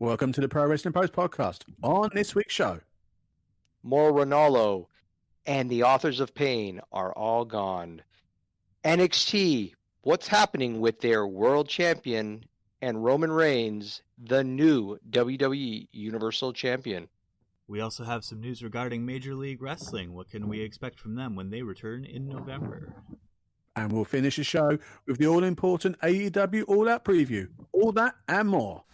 Welcome to the Pro Wrestling Post Podcast. On this week's show, Mauro Ranallo and the authors of pain are all gone. NXT, what's happening with their world champion and Roman Reigns, the new WWE Universal Champion? We also have some news regarding Major League Wrestling. What can we expect from them when they return in November? And we'll finish the show with the all-important AEW All-Out preview. All that and more.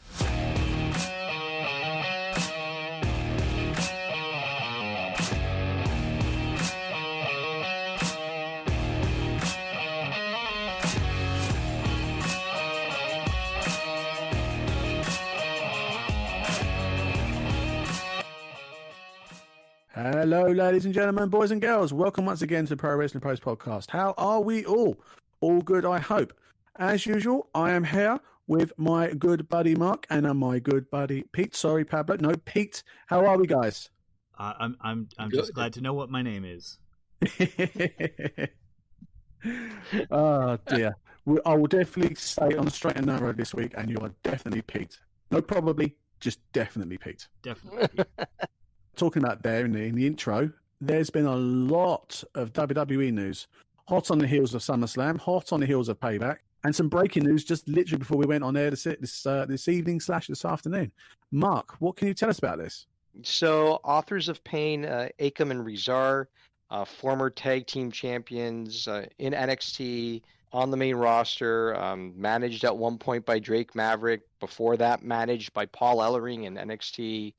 Hello, ladies and gentlemen, boys and girls. Welcome once again to the Pro Wrestling Post Podcast. How are we all? All good, I hope. As usual, I am here with my good buddy Mark and my good buddy Pete. Sorry, Pablo. No, Pete. How are we, guys? I'm just glad to know what my name is. Oh dear. I will definitely stay on the straight and narrow this week, and you are definitely Pete. No, probably, just definitely Pete. Definitely Pete. Talking about there in the intro, there's been a lot of WWE news. Hot on the heels of SummerSlam, hot on the heels of Payback, and some breaking news just literally before we went on air this evening / this afternoon. Mark, what can you tell us about this? So, authors of pain, Akam and Rezar, former tag team champions in NXT, on the main roster, managed at one point by Drake Maverick, before that managed by Paul Ellering in NXT.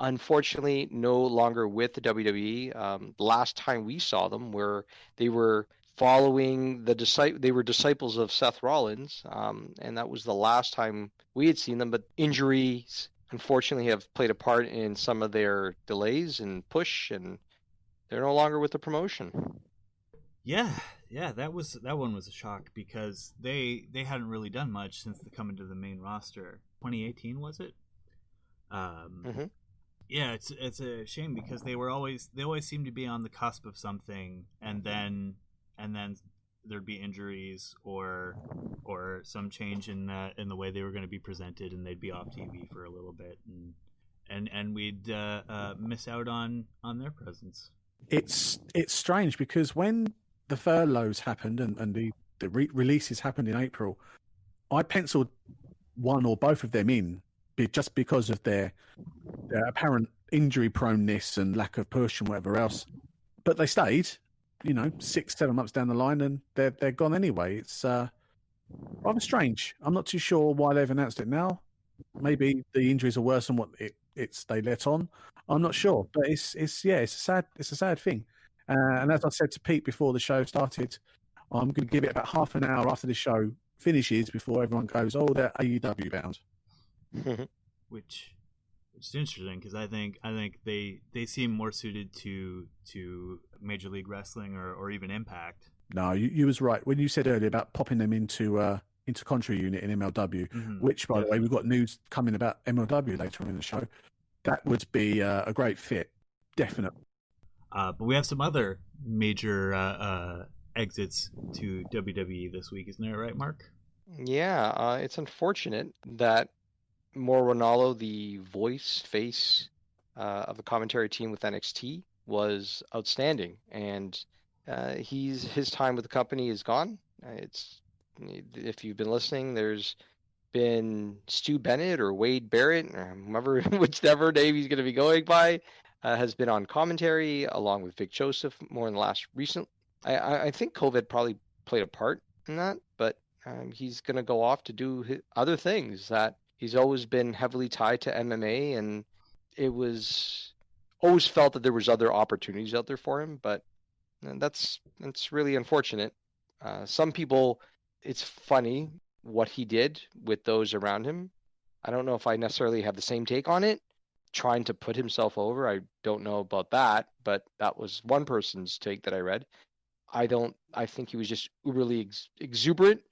Unfortunately, no longer with the WWE. The last time we saw them, where they were following they were disciples of Seth Rollins, and that was the last time we had seen them. But injuries, unfortunately, have played a part in some of their delays and push, and they're no longer with the promotion. Yeah, that one was a shock because they hadn't really done much since they come into the main roster. 2018 was it? Mm-hmm. Yeah, it's a shame because they always seemed to be on the cusp of something, and then there'd be injuries or some change in the way they were going to be presented, and they'd be off TV for a little bit, and we'd miss out on their presence. It's strange because when the furloughs happened and the releases happened in April, I penciled one or both of them in just because of their apparent injury proneness and lack of push and whatever else. But they stayed, 6-7 months down the line, and they're gone anyway. It's rather strange. I'm not too sure why they've announced it now. Maybe the injuries are worse than what they let on. I'm not sure, but it's a sad thing. And as I said to Pete before the show started, I'm going to give it about half an hour after the show finishes before everyone goes, "Oh, they're AEW bound." Which is interesting because I think they seem more suited to Major League Wrestling or even Impact. No, you was right when you said earlier about popping them into Contra Unit in MLW, which, by the way, we've got news coming about MLW later on in the show. That would be a great fit, definitely. But we have some other major exits to WWE this week, isn't that right, Mark? Yeah, it's unfortunate that Mauro Ranallo, the face of the commentary team with NXT, was outstanding, and his time with the company is gone. If you've been listening, there's been Stu Bennett or Wade Barrett, or whichever name he's going to be going by, has been on commentary along with Vic Joseph more in the last recent. I think COVID probably played a part in that, but he's going to go off to do other things that. He's always been heavily tied to MMA, and it was always felt that there was other opportunities out there for him, but that's really unfortunate. Some people, it's funny what he did with those around him. I don't know if I necessarily have the same take on it. Trying to put himself over, I don't know about that, but that was one person's take that I read. I think he was just uberly exuberant.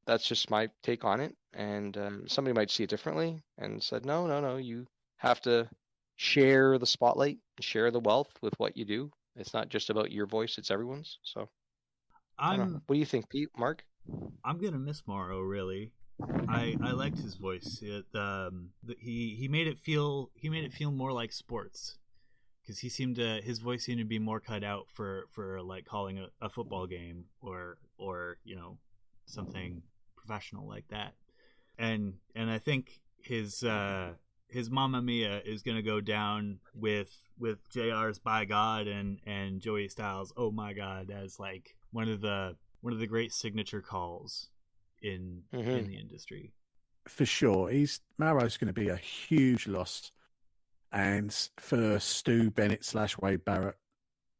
That's just my take on it. And somebody might see it differently and said, no, you have to share the spotlight, share the wealth with what you do. It's not just about your voice, it's everyone's. So, what do you think, Pete, Mark? I'm going to miss Mauro, really. I liked his voice. He made it feel more like sports, because his voice seemed to be more cut out for like calling a football game or something professional like that. And I think his Mamma Mia is going to go down with JR's By God and Joey Styles' Oh My God as like one of the great signature calls in the industry. For sure. Mauro's going to be a huge loss. And for Stu Bennett / Wade Barrett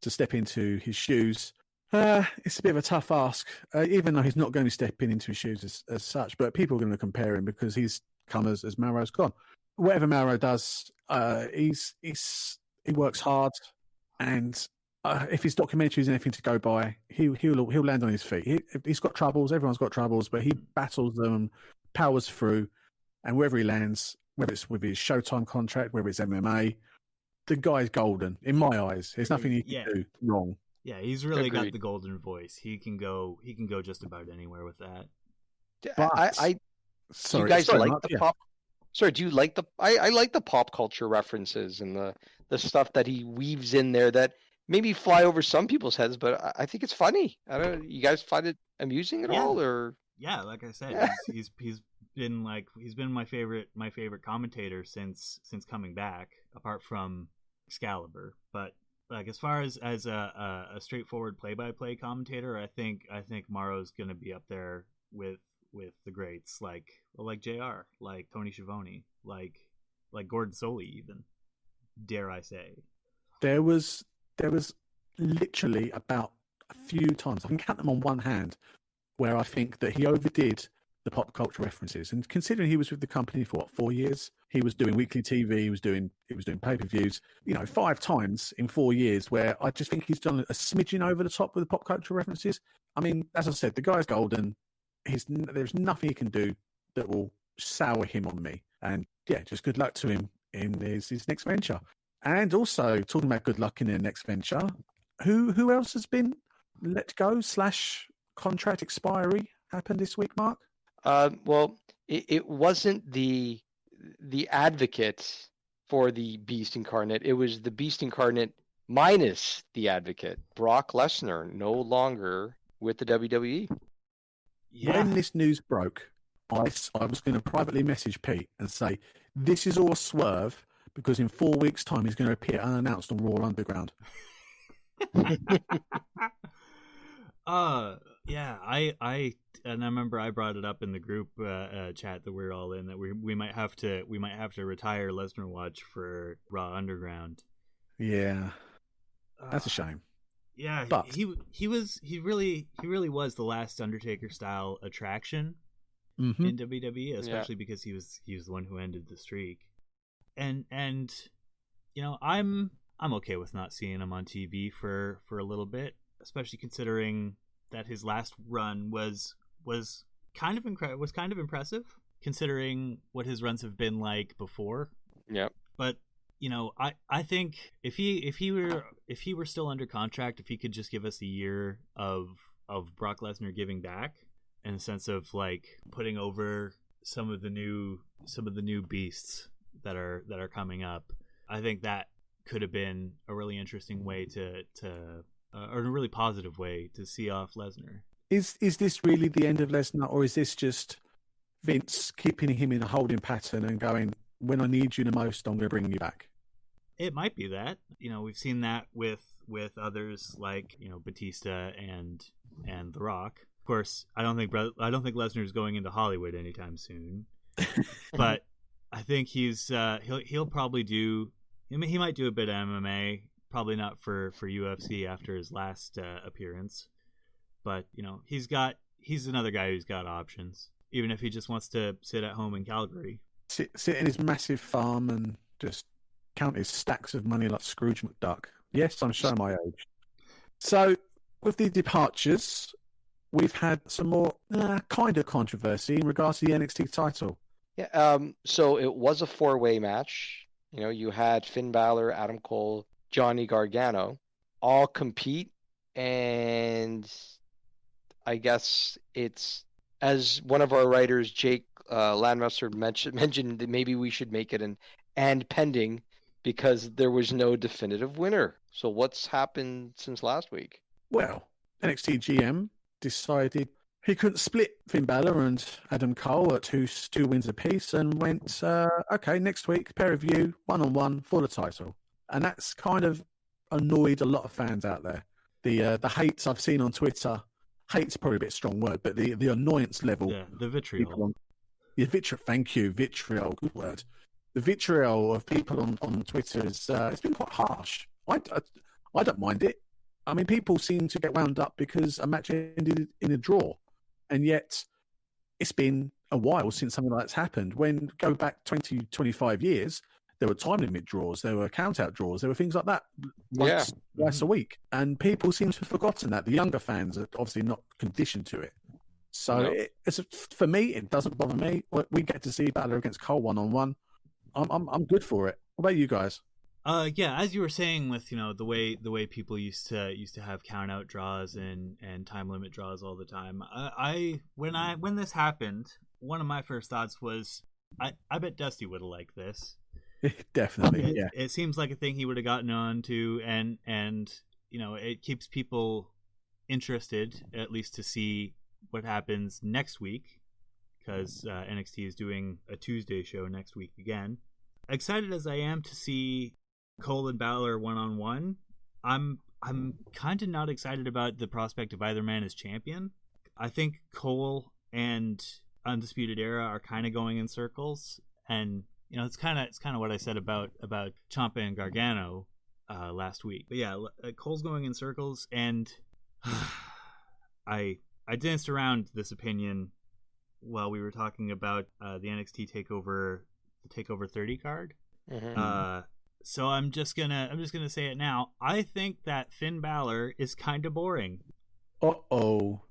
to step into his shoes, it's a bit of a tough ask, even though he's not going to be stepping into his shoes as such. But people are going to compare him because he's come as Mauro's gone. Whatever Mauro does, he works hard, and if his documentary is anything to go by, he'll land on his feet. He's got troubles. Everyone's got troubles, but he battles them, powers through, and wherever he lands, whether it's with his Showtime contract, whether it's MMA, the guy's golden in my eyes. There's nothing he can do wrong. Yeah, he's really got the golden voice. He can go just about anywhere with that. But do you guys like the pop? Sorry, do you like the? I like the pop culture references and the stuff that he weaves in there that maybe fly over some people's heads, but I think it's funny. I don't know. You guys find it amusing at all, or? Yeah, like I said, he's been my favorite commentator since coming back, apart from Excalibur. But like as far as a straightforward play-by-play commentator, I think Mauro's gonna be up there with the greats like JR, like Tony Schiavone, like Gordon Solie, even, dare I say. There was literally about a few times, I can count them on one hand, where I think that he overdid the pop culture references. And considering he was with the company for 4 years, he was doing weekly TV, he was doing pay-per-views, 5 times in 4 years, where I just think he's done a smidgen over the top with the pop culture references. I mean, as I said, the guy's golden. There's nothing he can do that will sour him on me. And yeah, just good luck to him in his next venture. And also, talking about good luck in their next venture, who else has been let go / contract expiry happened this week, Mark? Well, it wasn't the advocate for the Beast Incarnate. It was the Beast Incarnate minus the advocate. Brock Lesnar no longer with the WWE. Yeah. When this news broke, I was going to privately message Pete and say, this is all a swerve because in 4 weeks' time he's going to appear unannounced on Raw Underground. Yeah, I remember I brought it up in the group chat that we're all in, that we might have to retire Lesnar Watch for Raw Underground. Yeah, that's a shame. Yeah, but he really was the last Undertaker style attraction in WWE, especially because he was the one who ended the streak. And I'm okay with not seeing him on TV for a little bit, especially considering that his last run was kind of impressive, considering what his runs have been like before. Yeah. But I think if he were still under contract, if he could just give us a year of Brock Lesnar giving back, in a sense of like putting over some of the new beasts that are coming up, I think that could have been a really interesting way or a really positive way to see off Lesnar. Is this really the end of Lesnar, or is this just Vince keeping him in a holding pattern and going, when I need you the most, I'm going to bring you back? It might be that. We've seen that with others like Batista and The Rock. Of course, I don't think Lesnar's going into Hollywood anytime soon, but I think he'll probably do. He might do a bit of MMA. Probably not for UFC after his last appearance, but he's another guy who's got options, even if he just wants to sit at home in Calgary, sit in his massive farm and just count his stacks of money like Scrooge McDuck. Yes, I'm showing my age. So with the departures, we've had some more kind of controversy in regards to the NXT title. Yeah. So it was a 4-way match. You had Finn Balor, Adam Cole, Johnny Gargano all compete, and I guess it's as one of our writers, Jake Landmaster, mentioned that maybe we should make it an and pending because there was no definitive winner. So what's happened since last week? Well, NXT GM decided he couldn't split Finn Balor and Adam Cole at two wins apiece and went, okay, next week, pair of you, one-on-one for the title. And that's kind of annoyed a lot of fans out there. The hates I've seen on Twitter, hate's probably a bit strong word, but the annoyance level. Yeah, the vitriol. Thank you, vitriol, good word. The vitriol of people on Twitter is it's been quite harsh. I don't mind it. I mean, people seem to get wound up because a match ended in a draw. And yet, it's been a while since something like that's happened. When go back 20, 25 years, there were time limit draws, there were count-out draws, there were things like that twice a week. And people seem to have forgotten that. The younger fans are obviously not conditioned to it. So for me, it doesn't bother me. We get to see Balor against Cole one-on-one. I'm good for it. What about you guys? Yeah, as you were saying, with the way people used to have count out draws and time limit draws all the time. When this happened, one of my first thoughts was, I bet Dusty would have liked this. Definitely, It seems like a thing he would have gotten on to, and it keeps people interested, at least to see what happens next week, because NXT is doing a Tuesday show next week again. Excited as I am to see Cole and Balor one-on-one, I'm kind of not excited about the prospect of either man as champion. I think Cole and Undisputed Era are kind of going in circles, and it's kind of what I said about Ciampa and Gargano last week. But yeah, Cole's going in circles, and I danced around this opinion while we were talking about the NXT Takeover 30 card. Mm-hmm. So I'm just gonna say it now. I think that Finn Balor is kind of boring. Uh-oh.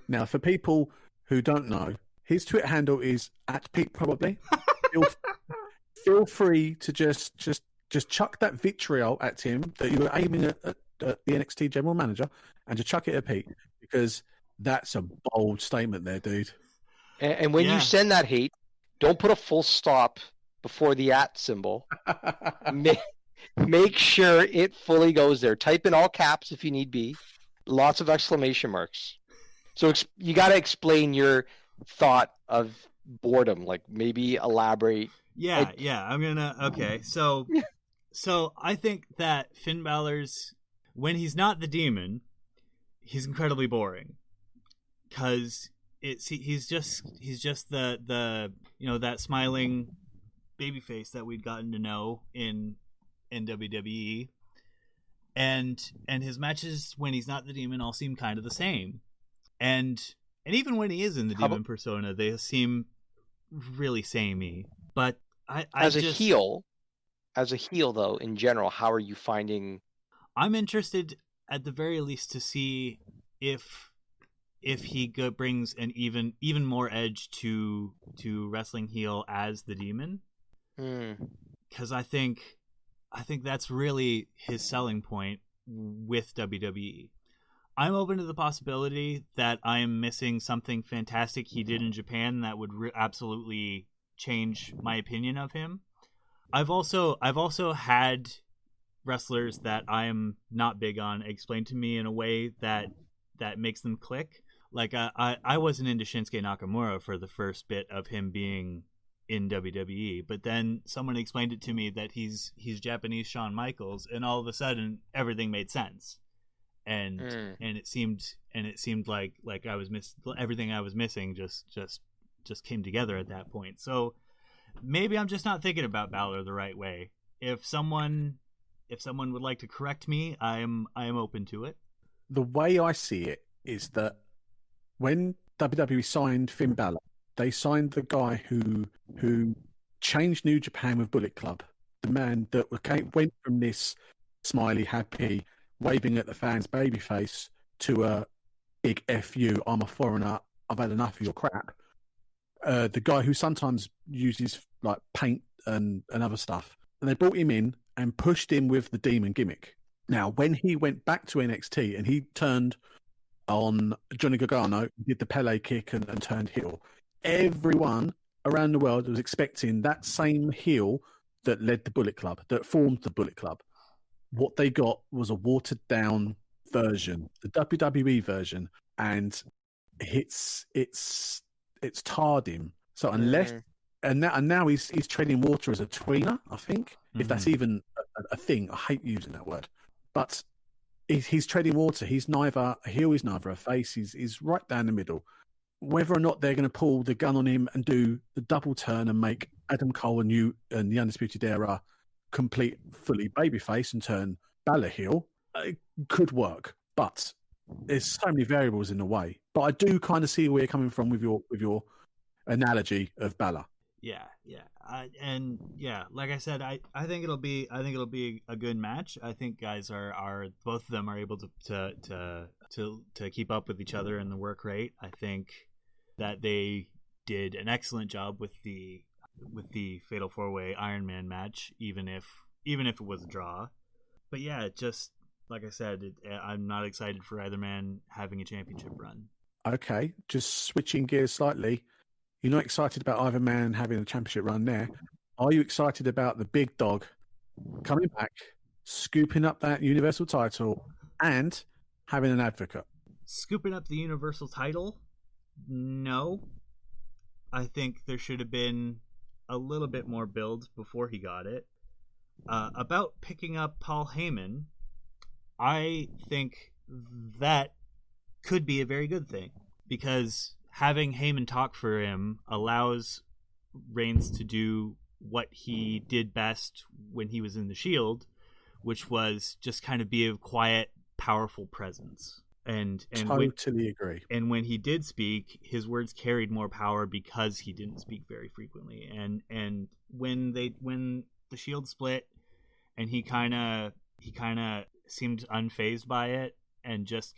Now, for people who don't know, his Twitter handle is @PeteProbably. Feel free to just chuck that vitriol at him that you were aiming at the NXT general manager, and to chuck it at Pete, because that's a bold statement there, dude. And when you send that hate, don't put a full stop before the @ symbol. Make sure it fully goes there. Type in all caps if you need be. Lots of exclamation marks. So you got to explain your thought of boredom. Like, maybe elaborate. I'm gonna. Okay, so I think that Finn Balor's, when he's not the demon, he's incredibly boring, because he's just the that smiling babyface that we'd gotten to know in WWE, and his matches when he's not the demon all seem kind of the same, and even when he is in the demon persona, they seem really samey. But as a heel though, in general, how are you finding? I'm interested at the very least to see if he brings an even more edge to wrestling heel as the demon. Because I think that's really his selling point with WWE. I'm open to the possibility that I am missing something fantastic he did in Japan that would absolutely change my opinion of him. I've also had wrestlers that I am not big on explained to me in a way that makes them click. Like I wasn't into Shinsuke Nakamura for the first bit of him being in WWE, but then someone explained it to me that he's Japanese Shawn Michaels, and all of a sudden everything made sense, and it seemed like I was everything I was missing just came together at that point. So maybe I'm just not thinking about Balor the right way. If someone would like to correct me, I am open to it. The way I see it is that when WWE signed Finn Balor, they signed the guy who changed New Japan with Bullet Club, the man that went from this smiley, happy, waving at the fans babyface to a big F you, I'm a foreigner, I've had enough of your crap. The guy who sometimes uses like paint and other stuff. And they brought him in and pushed him with the demon gimmick. Now, when he went back to NXT and he turned on Johnny Gargano, did the Pele kick and turned heel. Everyone around the world was expecting that same heel that led the Bullet Club, that formed the Bullet Club. What they got was a watered down version, the WWE version, and it's tarred him. So unless and now he's treading water as a tweener, I think, if that's even a thing. I hate using that word, but he's treading water. He's neither a heel, he's neither a face. He's right down the middle. Whether or not they're going to pull the gun on him and do the double turn and make Adam Cole and the Undisputed Era complete fully babyface and turn Balor heel, it could work, but there's so many variables in the way. But I do kind of see where you're coming from with your analogy of Balor. Yeah. Like I said, I think it'll be a good match. I think guys are both of them are able to keep up with each other in the work rate. I think that they did an excellent job with the Fatal 4-Way Iron Man match, even if it was a draw. But yeah, just like I said, I'm not excited for either man having a championship run. Okay, just switching gears slightly. You're not excited about either man having a championship run there. Are you excited about the big dog coming back, scooping up that Universal title, and having an advocate? Scooping up the Universal title? No. I think there should have been a little bit more build before he got it. About picking up Paul Heyman, I think that could be a very good thing, because having Heyman talk for him allows Reigns to do what he did best when he was in the Shield, which was just kind of be a quiet, powerful presence. And totally agree. And when he did speak, his words carried more power because he didn't speak very frequently. And when the Shield split, and he kind of seemed unfazed by it, and just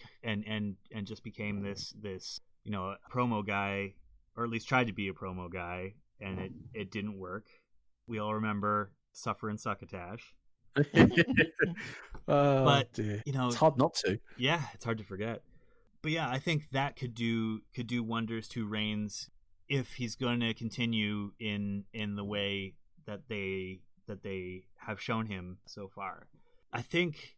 became this promo guy, or at least tried to be a promo guy, and it didn't work. We all remember Suffer and Succotash. But dear. It's hard not to. Yeah, it's hard to forget. But yeah, I think that could do wonders to Reigns if he's going to continue in the way that they have shown him so far. I think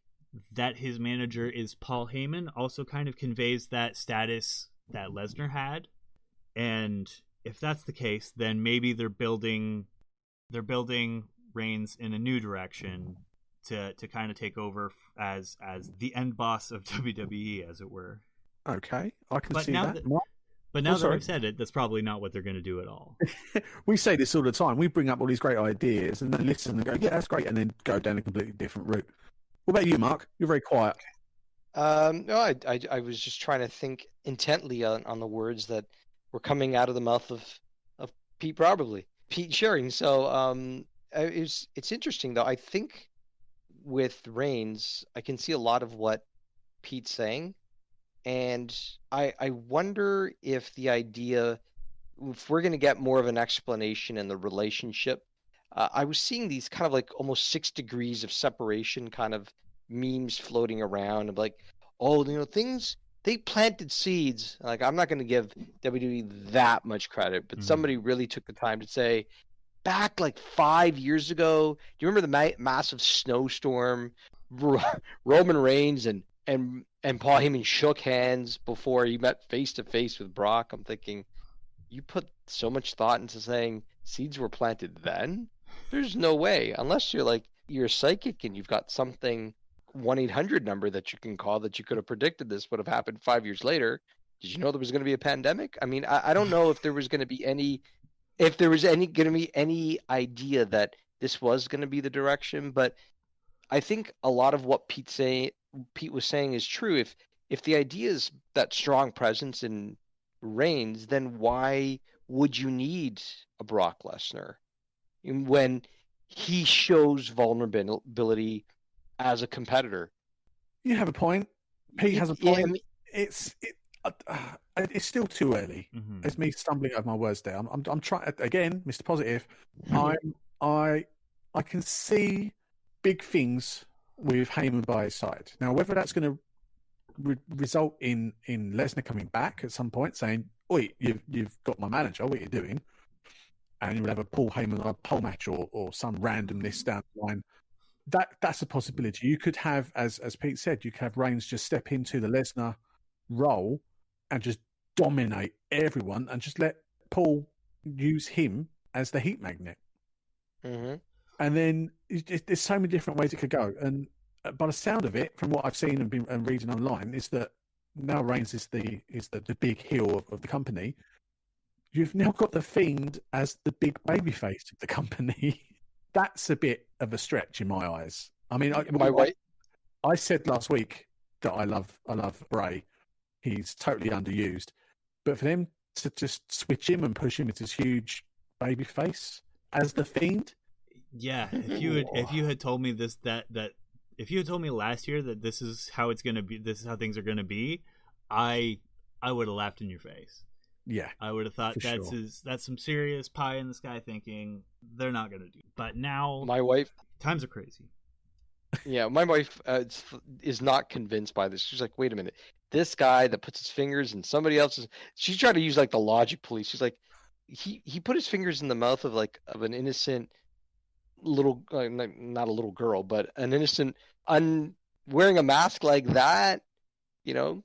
that his manager is Paul Heyman also kind of conveys that status that Lesnar had, and if that's the case, then maybe they're building Reigns in a new direction to kind of take over as the end boss of WWE, as it were. Okay, I can see that. But now that I've said it, that's probably not what they're going to do at all. We say this all the time. We bring up all these great ideas and then listen and go, yeah, that's great, and then go down a completely different route. What about you, Mark? You're very quiet. No, I was just trying to think intently on the words that were coming out of the mouth of Pete Schering. So it's interesting, though. I think with Reigns, I can see a lot of what Pete's saying. And I wonder if the idea, if we're going to get more of an explanation in the relationship, I was seeing these kind of like almost 6 degrees of separation kind of memes floating around of like, oh, things, they planted seeds. Like, I'm not going to give WWE that much credit, but somebody really took the time to say, back like 5 years ago, do you remember the massive snowstorm? Roman Reigns and Paul Heyman shook hands before he met face to face with Brock. I'm thinking, you put so much thought into saying seeds were planted then? There's no way, unless you're psychic and you've got something 1-800 number that you can call that you could have predicted this would have happened 5 years later. Did you know there was going to be a pandemic? I mean, I don't know if there was going to be any idea that this was going to be the direction, but I think a lot of what Pete was saying is true. If the idea is that strong presence in Reigns, then why would you need a Brock Lesnar when he shows vulnerability as a competitor? You have a point. Pete has a point. Yeah, I mean, it's still too early. Mm-hmm. It's me stumbling over my words there. I'm trying again, Mr. Positive. I can see big things with Heyman by his side. Now, whether that's going to result in Lesnar coming back at some point saying, "Oi, you've got my manager. What are you doing?" And you'll have a Paul Heyman or a pole match or some randomness down the line. That's a possibility. You could have, as Pete said, you could have Reigns just step into the Lesnar role and just dominate everyone and just let Paul use him as the heat magnet. Mm-hmm. And then there's so many different ways it could go. And by the sound of it, from what I've seen and reading online, is that now Reigns is the big heel of the company. You've now got the Fiend as the big babyface of the company. That's a bit of a stretch in my eyes. I mean, I said last week that I love Bray. He's totally underused, but for them to just switch him and push him into this huge babyface as the Fiend. Yeah, if you had told me if you had told me last year that this is how it's gonna be, this is how things are gonna be, I would have laughed in your face. Yeah, I would have thought that's some serious pie in the sky thinking. They're not gonna do. But now my wife, times are crazy. Yeah, my wife is not convinced by this. She's like, wait a minute, this guy that puts his fingers in somebody else's. She's trying to use like the logic police. She's like, he put his fingers in the mouth of an innocent little, not a little girl, but an innocent, wearing a mask like that,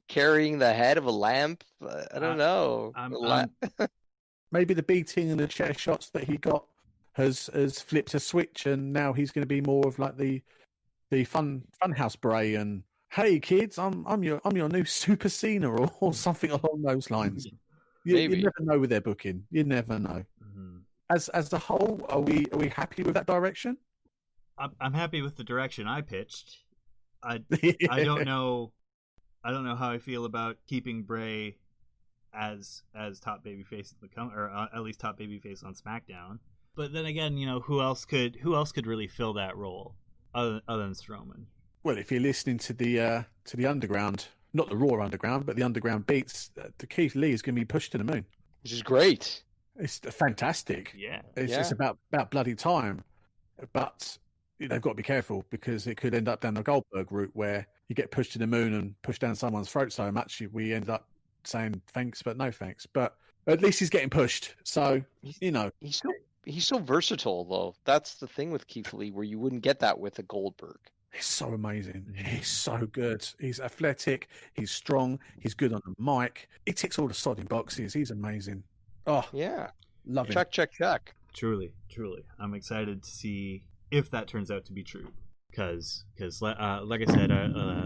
carrying the head of a lamp. I don't know. Maybe the beating and the chair shots that he got has flipped a switch, and now he's going to be more of like the funhouse Bray, and hey kids, I'm your new Super Cena or something along those lines. You never know with their booking. You never know. Mm-hmm. As a whole, are we happy with that direction? I'm happy with the direction I pitched. I don't know how I feel about keeping Bray as top babyface or at least top babyface on SmackDown. But then again, who else could really fill that role other than Strowman? Well, if you're listening to the underground, not the Raw underground, but the underground beats, the Keith Lee is going to be pushed to the moon, which is great. It's fantastic. Yeah, it's about bloody time, but they've got to be careful because it could end up down the Goldberg route where you get pushed to the moon and pushed down someone's throat so much we end up saying thanks but no thanks. But at least he's getting pushed, so he's so versatile though. That's the thing with Keith Lee, where you wouldn't get that with a Goldberg. He's so amazing. He's so good. He's athletic. He's strong. He's good on the mic. He ticks all the sodding boxes. He's amazing. Oh, yeah. Love him. Check. Truly. I'm excited to see if that turns out to be true. Because like I said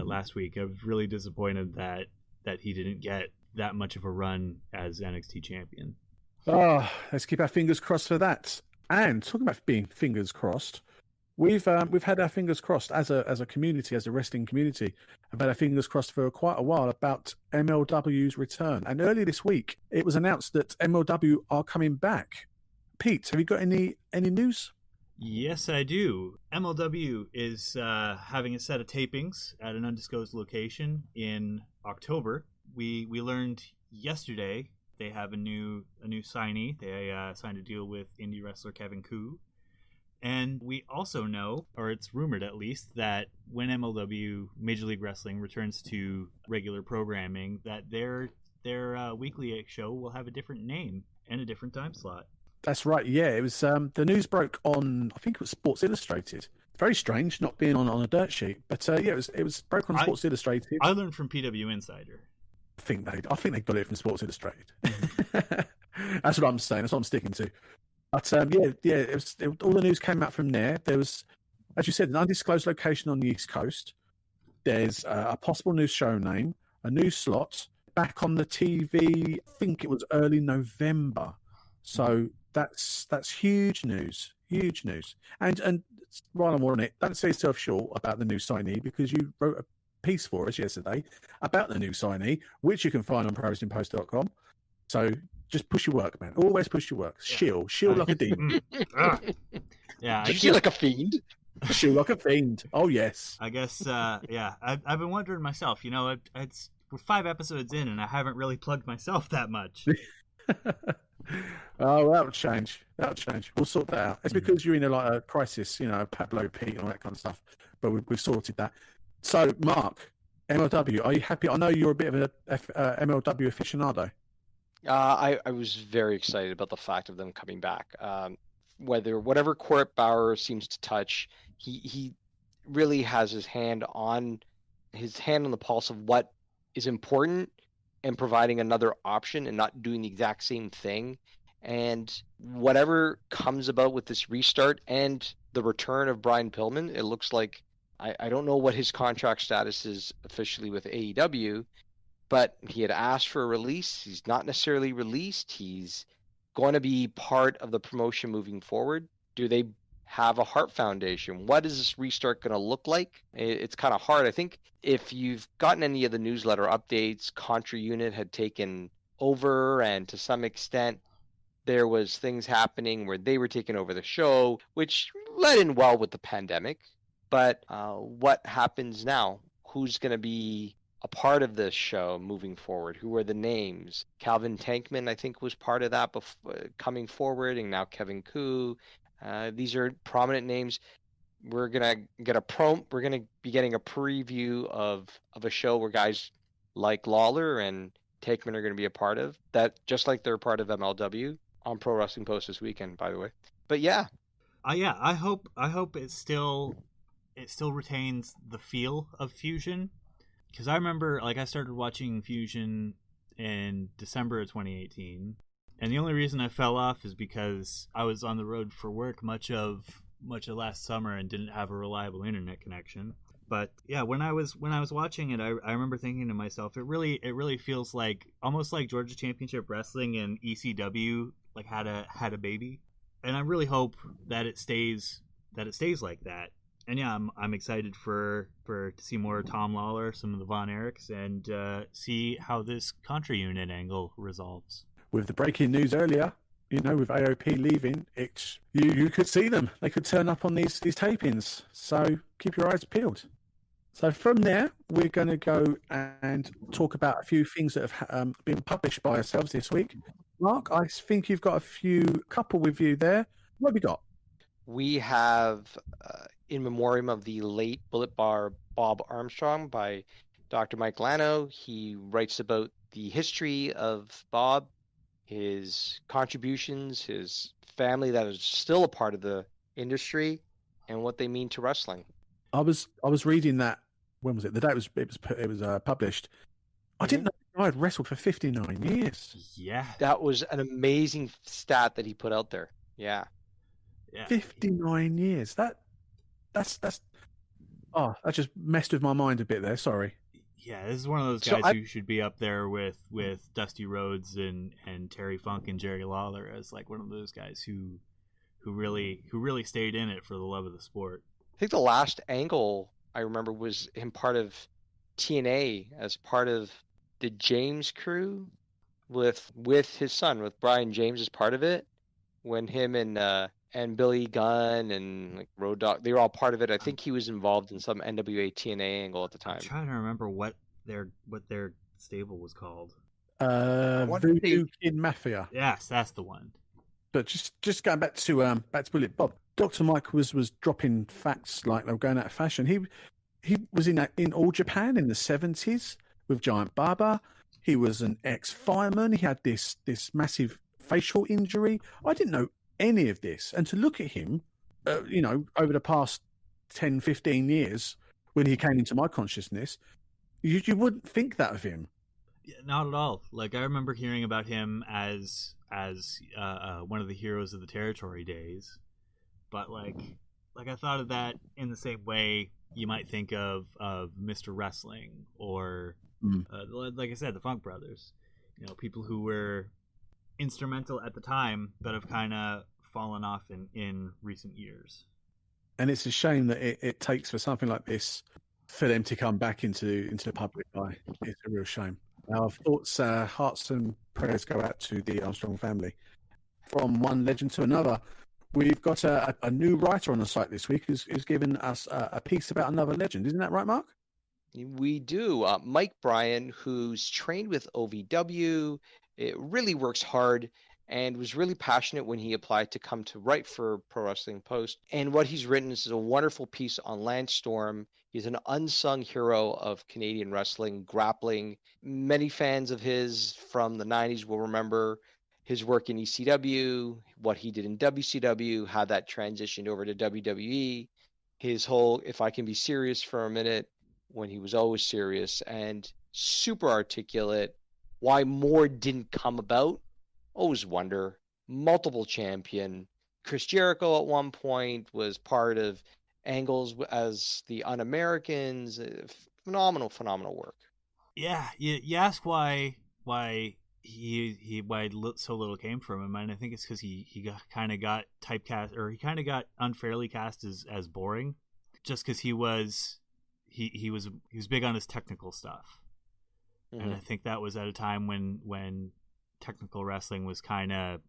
last week, I was really disappointed that he didn't get that much of a run as NXT champion. Oh, let's keep our fingers crossed for that. And talking about being fingers crossed, we've had our fingers crossed as a community, as a wrestling community. I've had our fingers crossed for quite a while about MLW's return. And earlier this week, it was announced that MLW are coming back. Pete, have you got any news? Yes, I do. MLW is having a set of tapings at an undisclosed location in October. We learned yesterday they have a new signee. They signed a deal with indie wrestler Kevin Koo. And we also know, or it's rumored at least, that when MLW Major League Wrestling returns to regular programming, that their weekly show will have a different name and a different time slot. That's right. Yeah, it was the news broke on, I think it was Sports Illustrated. Very strange, not being on a dirt sheet, but yeah, it was broke on Sports Illustrated. I learned from PW Insider. I think they got it from Sports Illustrated. That's what I'm saying. That's what I'm sticking to. But all the news came out from there. There was, as you said, an undisclosed location on the East Coast. There's a possible new show name, a new slot, back on the TV. I think it was early November. So that's huge news. Huge news. And while I'm on it, don't sell yourself short about the new signee, because you wrote a piece for us yesterday about the new signee, which you can find on ProWrestlingPost.com. So just push your work, man. Always push your work. Shield like a demon. Yeah, shield like a fiend. Shield like a fiend. Oh yes. I guess. Yeah, I've been wondering myself. We're 5 episodes in, and I haven't really plugged myself that much. Oh, that'll change. We'll sort that out. It's because you're in a crisis, Pablo, Pete, and all that kind of stuff. But we've sorted that. So, Mark, MLW, are you happy? I know you're a bit of a MLW aficionado. I was very excited about the fact of them coming back. Whatever Court Bauer seems to touch, he really has his hand on the pulse of what is important and providing another option and not doing the exact same thing. And whatever comes about with this restart and the return of Brian Pillman, it looks like I don't know what his contract status is officially with AEW, but he had asked for a release. He's not necessarily released. He's going to be part of the promotion moving forward. Do they have a heart foundation? What is this restart going to look like? It's kind of hard. I think if you've gotten any of the newsletter updates, Contra Unit had taken over, and to some extent there was things happening where they were taking over the show, which led in well with the pandemic. But what happens now? Who's going to be a part of this show moving forward? Who are the names? Calvin Tankman, I think, was part of that coming forward, and now Kevin Koo. These are prominent names. We're gonna get We're gonna be getting a preview of a show where guys like Lawler and Tankman are gonna be a part of that, just like they're part of MLW on Pro Wrestling Post this weekend, by the way. But yeah, I hope it still retains the feel of Fusion, because I remember, like, I started watching Fusion in December of 2018, and the only reason I fell off is because I was on the road for work much of last summer and didn't have a reliable internet connection. But yeah, when I was watching it, I remember thinking to myself, it really feels like almost like Georgia Championship Wrestling and ECW like had a baby, and I really hope that it stays like that. And yeah, I'm excited to see more Tom Lawler, some of the Von Erichs, and see how this Contra Unit angle resolves. With the breaking news earlier, with AOP leaving, you could see them. They could turn up on these tapings. So keep your eyes peeled. So from there, we're going to go and talk about a few things that have been published by ourselves this week. Mark, I think you've got a couple with you there. What have we got? We have In Memoriam of the Late Bullet Bar Bob Armstrong by Dr. Mike Lano. He writes about the history of Bob, his contributions, his family that is still a part of the industry, and what they mean to wrestling. I was reading that. When was it? The day it was published. I didn't know the guy had wrestled for 59 years. Yeah, that was an amazing stat that he put out there. Yeah. 59 years. That just messed with my mind a bit there. Sorry. Yeah, this is one of those guys who should be up there with Dusty Rhodes and Terry Funk and Jerry Lawler as like one of those guys who really stayed in it for the love of the sport. I think the last angle I remember was him part of TNA as part of the James crew with his son, with Brian James as part of it, when him and Billy Gunn and like Road Dogg, they were all part of it. I think he was involved in some NWA TNA angle at the time. I'm trying to remember what their stable was called. Voodoo Kid Mafia. Yes, that's the one. But just going back to Bullet Bob, Dr. Mike was dropping facts like they were going out of fashion. He was in All Japan in the 70s with Giant Baba. He was an ex-fireman. He had this massive facial injury. I didn't know any of this, and to look at him over the past 10 15 years when he came into my consciousness, you wouldn't think that of him. Yeah, not at all. Like, I remember hearing about him as one of the heroes of the territory days, but like I thought of that in the same way you might think of Mr. Wrestling or like I said, the Funk Brothers, people who were instrumental at the time but have kind of fallen off in recent years. And it's a shame that it takes for something like this for them to come back into the public eye. It's a real shame. Our thoughts, hearts and prayers go out to the Armstrong family. From one legend to another, we've got a new writer on the site this week who's given us a piece about another legend. Isn't that right, Mark? We do. Mike Bryan, who's trained with OVW, it really works hard and was really passionate when he applied to come to write for Pro Wrestling Post. And what he's written is a wonderful piece on Lance Storm. He's an unsung hero of Canadian wrestling, grappling. Many fans of his from the 90s will remember his work in ECW, what he did in WCW, how that transitioned over to WWE, his whole "if I can be serious for a minute," when he was always serious, and super articulate. Why more didn't come about, always wonder. Multiple champion. Chris Jericho at one point was part of Angles as the Un-Americans. Phenomenal work. Yeah, you ask why so little came from him, and I think it's because he kind of got typecast, or he kind of got unfairly cast as boring, just because he was big on his technical stuff, and I think that was at a time when technical wrestling was kind of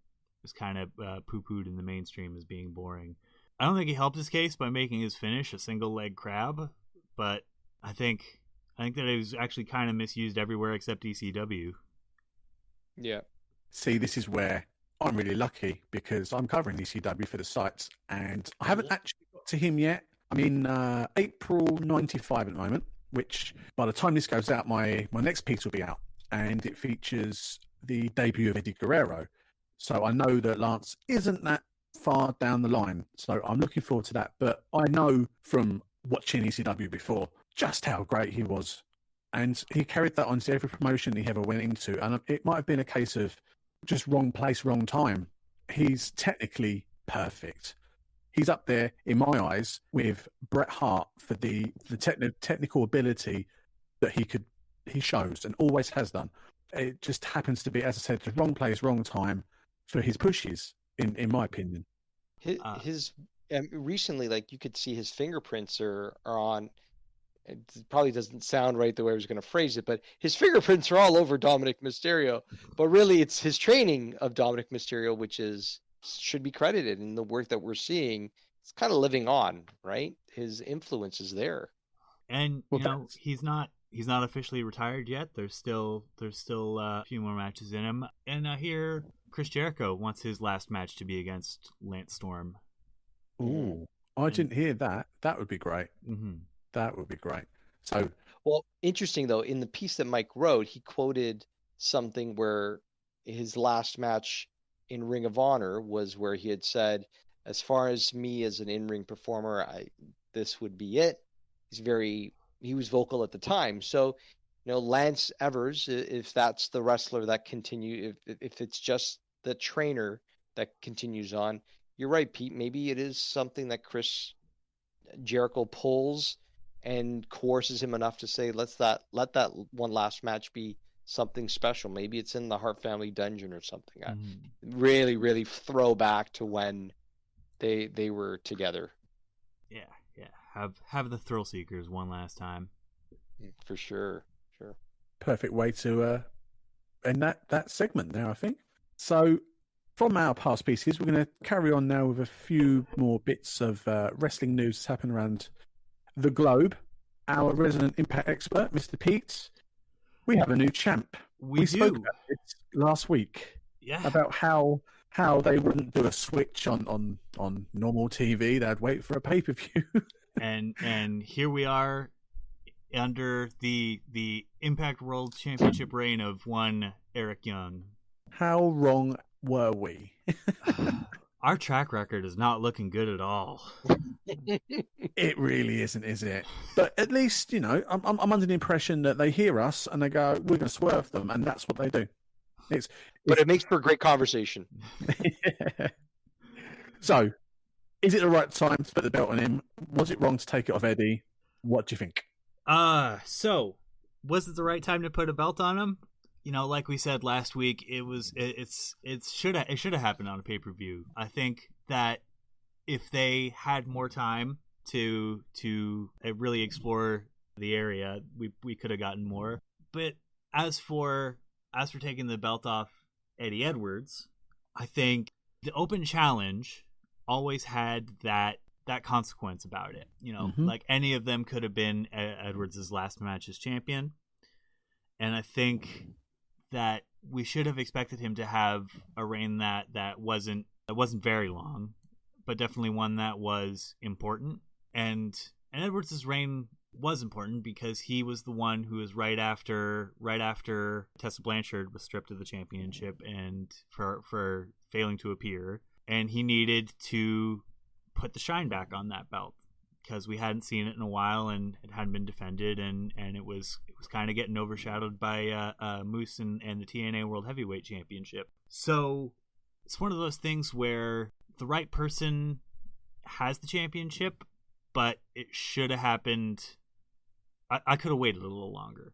poo-pooed in the mainstream as being boring. I don't think he helped his case by making his finish a single leg crab, but I think that it was actually kind of misused everywhere except ECW. Yeah. See, this is where I'm really lucky because I'm covering ECW for the sites, and I haven't actually got to him yet. I'm in April 95 at the moment, which by the time this goes out, my next piece will be out, and it features the debut of Eddie Guerrero. So I know that Lance isn't that far down the line, so I'm looking forward to that. But I know from watching ECW before just how great he was. And he carried that on to every promotion he ever went into. And it might have been a case of just wrong place, wrong time. He's technically perfect. He's up there, in my eyes, with Bret Hart for the technical ability that he shows and always has done. It just happens to be, as I said, the wrong place, wrong time for his pushes, in my opinion. His recently, like, you could see his fingerprints are on. It probably doesn't sound right the way I was going to phrase it, but his fingerprints are all over Dominic Mysterio. But really, it's his training of Dominic Mysterio, which should be credited in the work that we're seeing. It's kind of living on, right? His influence is there. And he's not officially retired yet. There's still a few more matches in him. And I hear Chris Jericho wants his last match to be against Lance Storm. Ooh, I didn't hear that. That would be great. Mm-hmm. That would be great. So, well, interesting though, in the piece that Mike wrote, he quoted something where his last match in Ring of Honor was where he had said, "As far as me as an in-ring performer, this would be it." He was vocal at the time. So, Lance Evers, if that's the wrestler that if it's just the trainer that continues on, you're right, Pete. Maybe it is something that Chris Jericho pulls and coerces him enough to say, let that one last match be something special. Maybe it's in the Hart family dungeon or something. Really, really throw back to when they were together. Yeah. Have the Thrill Seekers one last time. For sure. Perfect way to end that segment now, I think. So, from our past pieces, we're going to carry on now with a few more bits of wrestling news that's happened around the globe. Our resident Impact expert, Mr. Pete, we have a new champ. We spoke about it last week. Yeah. About how they wouldn't do a switch on normal TV. They'd wait for a pay-per-view. and here we are under the Impact World Championship reign of one Eric Young. How wrong were we? Our track record is not looking good at all. It really isn't, is it? But at least, I'm under the impression that they hear us and they go, "We're going to swerve them," and that's what they do. But it makes for a great conversation. Yeah. So, is it the right time to put the belt on him? Was it wrong to take it off Eddie? What do you think? So was it the right time to put a belt on him? Like we said last week, it should have happened on a pay-per-view. I think that if they had more time to really explore the area, we could have gotten more. But as for taking the belt off Eddie Edwards, I think the open challenge always had that consequence about it. Like any of them could have been Edwards' last match as champion. And I think that we should have expected him to have a reign that wasn't very long, but definitely one that was important. And Edwards' reign was important because he was the one who was right after Tessa Blanchard was stripped of the championship and for failing to appear, and he needed to put the shine back on that belt because we hadn't seen it in a while and it hadn't been defended, and it was kind of getting overshadowed by Moose and the TNA World Heavyweight Championship. So it's one of those things where the right person has the championship, but it should have happened. I could have waited a little longer.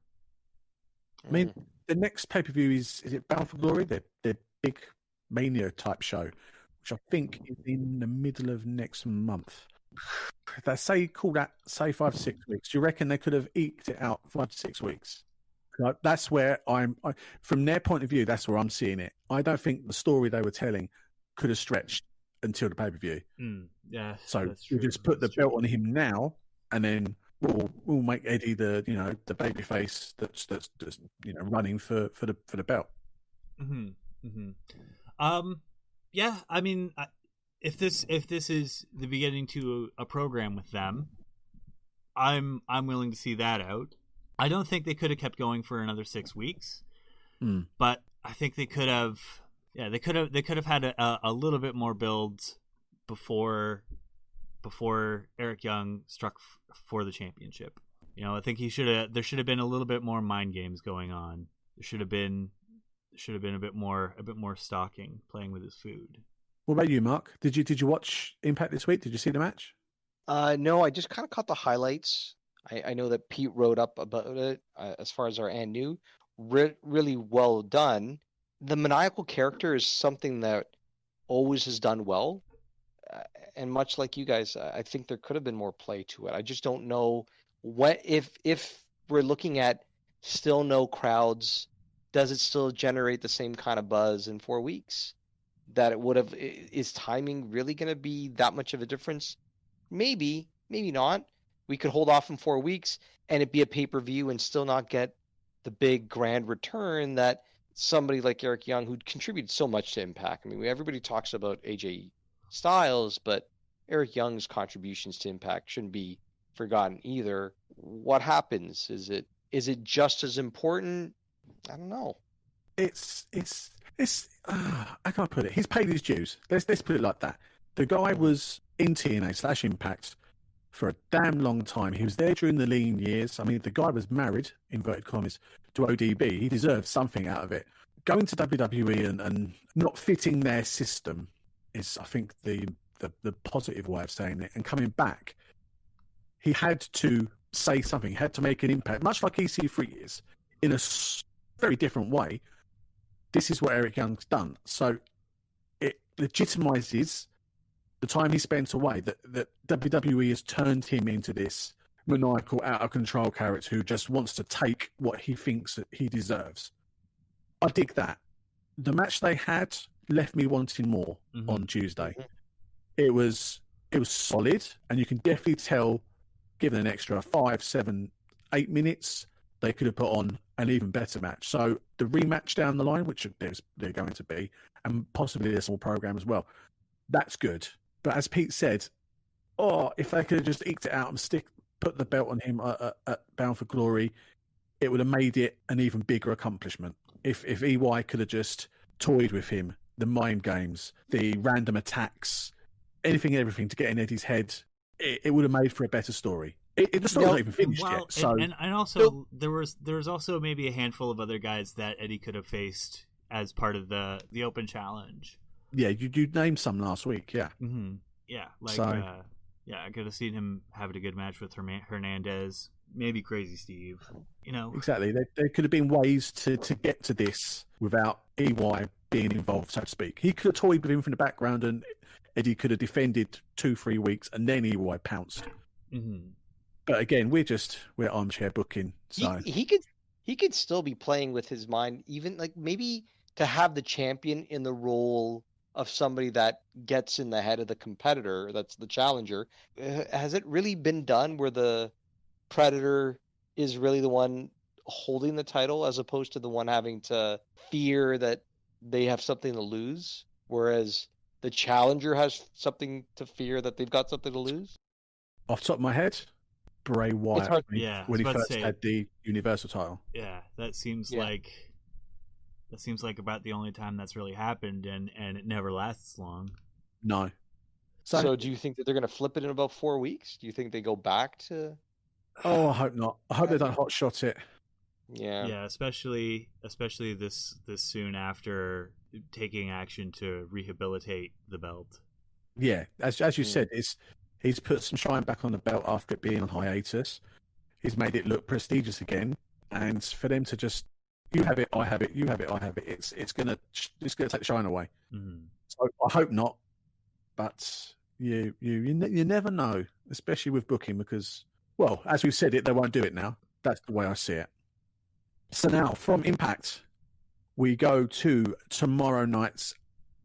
I mean, the next pay-per-view is it Bound for Glory? The big Mania type show, which I think is in the middle of next month. They say 5 to 6 weeks. Do you reckon they could have eked it out 5 to 6 weeks? That's where from their point of view, that's where I'm seeing it. I don't think the story they were telling could have stretched until the pay-per-view. Yeah. So you just put the belt on him now, and then we'll make Eddie the babyface that's running for the belt. Yeah, I mean, if this is the beginning to a program with them, I'm willing to see that out. I don't think they could have kept going for another 6 weeks, but I think they could have. Yeah, they could have had a little bit more builds before Eric Young struck for the championship. I think there should have been a little bit more mind games going on. There should have been a bit more stalking, playing with his food. What about you, Mark? Did you watch Impact this week? Did you see the match? No, I just kind of caught the highlights. I know that Pete wrote up about it as far as our and knew. Really well done. The maniacal character is something that always has done well. And much like you guys, I think there could have been more play to it. I just don't know what if we're looking at still no crowds, does it still generate the same kind of buzz in 4 weeks that it would have? Is timing really going to be that much of a difference? Maybe not. We could hold off in 4 weeks and it be a pay-per-view and still not get the big grand return that somebody like Eric Young, who contributed so much to Impact. I mean, everybody talks about AJ Styles, but Eric Young's contributions to Impact shouldn't be forgotten either. What happens? Is it just as important? I don't know. It's how can I put it? He's paid his dues. Let's put it like that. The guy was in TNA / Impact for a damn long time. He was there during the lean years. I mean, the guy was married, inverted commas, to ODB. He deserved something out of it. Going to WWE and not fitting their system is, I think, the positive way of saying it. And coming back, he had to say something. He had to make an impact, much like EC3 is, in a very different way. This is what Eric Young's done. So it legitimizes the time he spent away, that WWE has turned him into this maniacal, out-of-control character who just wants to take what he thinks that he deserves. I dig that. The match they had left me wanting more on Tuesday. It was solid, and you can definitely tell, given an extra 5, 7, 8 minutes, they could have put on an even better match. So the rematch down the line, which they're going to be, and possibly a small program as well, that's good. But as Pete said, if they could have just eked it out and put the belt on him at Bound for Glory, it would have made it an even bigger accomplishment. If EY could have just toyed with him, the mind games, the random attacks, anything and everything to get in Eddie's head, it would have made for a better story. The story's not even finished yet. So and also there was also maybe a handful of other guys that Eddie could have faced as part of the open challenge. Yeah, you named some last week, yeah. Mm-hmm. Yeah, I could have seen him having a good match with Hernandez, maybe Crazy Steve. Exactly. There could have been ways to get to this without EY being involved, so to speak. He could have toyed with him from the background, and Eddie could have defended 2-3 weeks, and then EY pounced. Mm-hmm. But again, we're armchair booking. So he could still be playing with his mind, even like maybe to have the champion in the role of somebody that gets in the head of the competitor, that's the challenger. Has it really been done where the Predator is really the one holding the title as opposed to the one having to fear that they have something to lose, whereas the challenger has something to fear that they've got something to lose? Off the top of my head, Bray Wyatt hard- when he first had the Universal title. Yeah, that seems like about the only time that's really happened, and it never lasts long. No. So do you think that they're going to flip it in about 4 weeks? Do you think they go back to? Oh, I hope not. I hope they don't hot shot it. Yeah. Especially this soon after taking action to rehabilitate the belt. Yeah, as you said, he's put some shine back on the belt after it being on hiatus. He's made it look prestigious again, and for them to just you have it, I have it, you have it, I have it. It's gonna take the shine away. Mm-hmm. So I hope not, but you never know, especially with booking, because well, as we've said it, they won't do it now. That's the way I see it. So now, from Impact, we go to tomorrow night's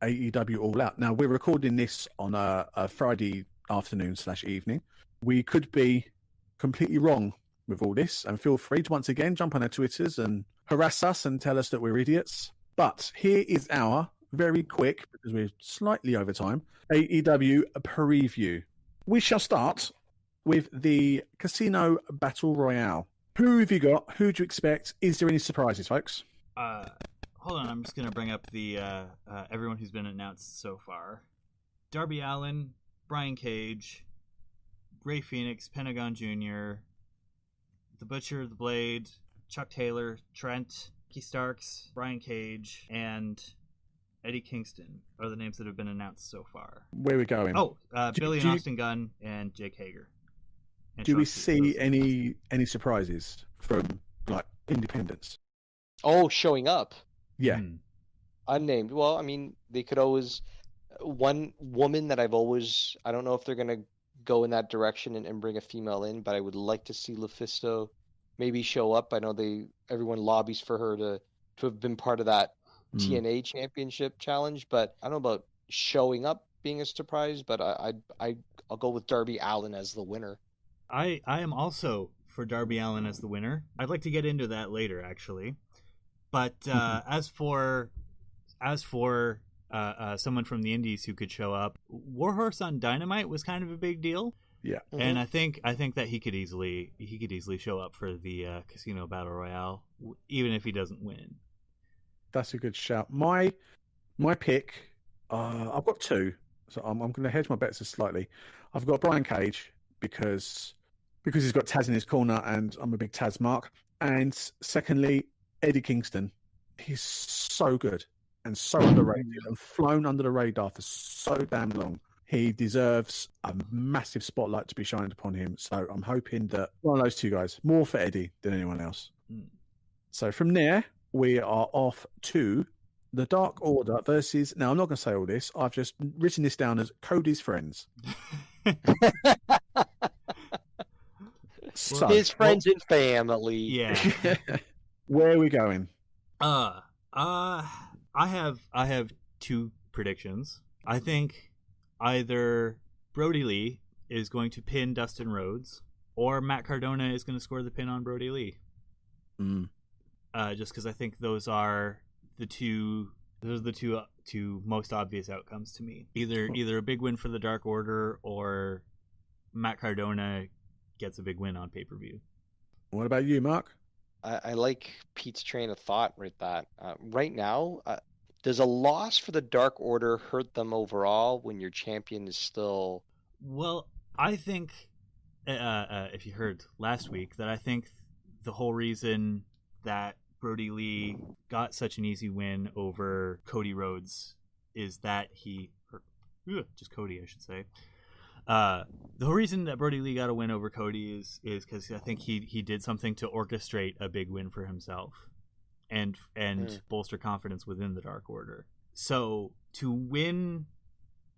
AEW All Out. Now, we're recording this on a Friday afternoon / evening. We could be completely wrong with all this, and feel free to once again jump on our Twitters and harass us and tell us that we're idiots. But here is our very quick, because we're slightly over time, AEW preview. We shall start with the Casino Battle Royale. Who have you got? Who do you expect? Is there any surprises, folks? Hold on, I'm just going to bring up the everyone who's been announced so far. Darby Allin, Brian Cage, Rey Fenix, Pentagon Jr., The Butcher, The Blade, Chuck Taylor, Trent, Ricky Starks, Brian Cage, and Eddie Kingston are the names that have been announced so far. Where are we going? Oh, Billy and Austin Gunn and Jake Hager. Do we see any surprises from like independents? Oh, showing up. Yeah. Unnamed. Well, I mean, they could always. One woman that I don't know if they're going to go in that direction and bring a female in, but I would like to see Lufisto maybe show up. I know everyone lobbies for her to have been part of that TNA Championship challenge, but I don't know about showing up being a surprise, but I'll go with Darby Allin as the winner. I am also for Darby Allin as the winner. I'd like to get into that later, actually. But as for someone from the Indies who could show up, Warhorse on Dynamite was kind of a big deal. Yeah, and I think that he could easily show up for the Casino Battle Royale, even if he doesn't win. That's a good shout. My pick, I've got two, so I'm going to hedge my bets slightly. I've got Brian Cage because he's got Taz in his corner, and I'm a big Taz mark. And secondly, Eddie Kingston. He's so good and so underrated and flown under the radar for so damn long. He deserves a massive spotlight to be shined upon him. So I'm hoping that one of those two guys, more for Eddie than anyone else. So from there, we are off to the Dark Order versus... Now, I'm not going to say all this. I've just written this down as Cody's friends. So, his friends and family. Yeah. Where are we going? I have two predictions. I think either Brody Lee is going to pin Dustin Rhodes, or Matt Cardona is going to score the pin on Brody Lee. Just because I think those are the two most obvious outcomes to me. Either a big win for the Dark Order, or Matt Cardona gets a big win on pay-per-view. What about you, Mark? I like Pete's train of thought right now. Does a loss for the Dark Order hurt them overall when your champion is still... Well, I think, if you heard last week, that I think the whole reason that Brody Lee got such an easy win over Cody Rhodes is that just Cody, I should say. The whole reason that Brody Lee got a win over Cody is because I think he did something to orchestrate a big win for himself and bolster confidence within the Dark Order. So to win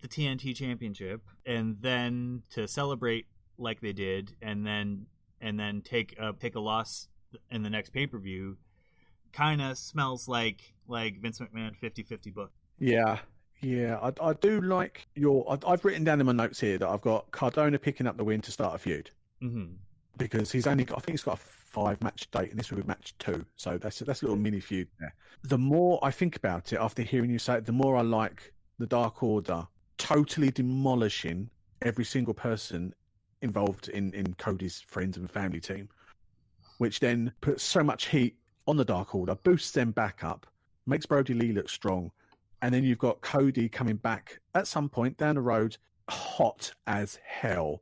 the TNT Championship and then to celebrate like they did and then take a loss in the next pay-per-view kind of smells like Vince McMahon 50-50 book. Yeah, I do like I've written down in my notes here that I've got Cardona picking up the win to start a feud. because I think he's got a 5-match date, and this will be match 2. So that's a little mini feud there. The more I think about it after hearing you say it, the more I like the Dark Order totally demolishing every single person involved in Cody's friends and family team, which then puts so much heat on the Dark Order, boosts them back up, makes Brody Lee look strong, and then you've got Cody coming back at some point down the road, hot as hell.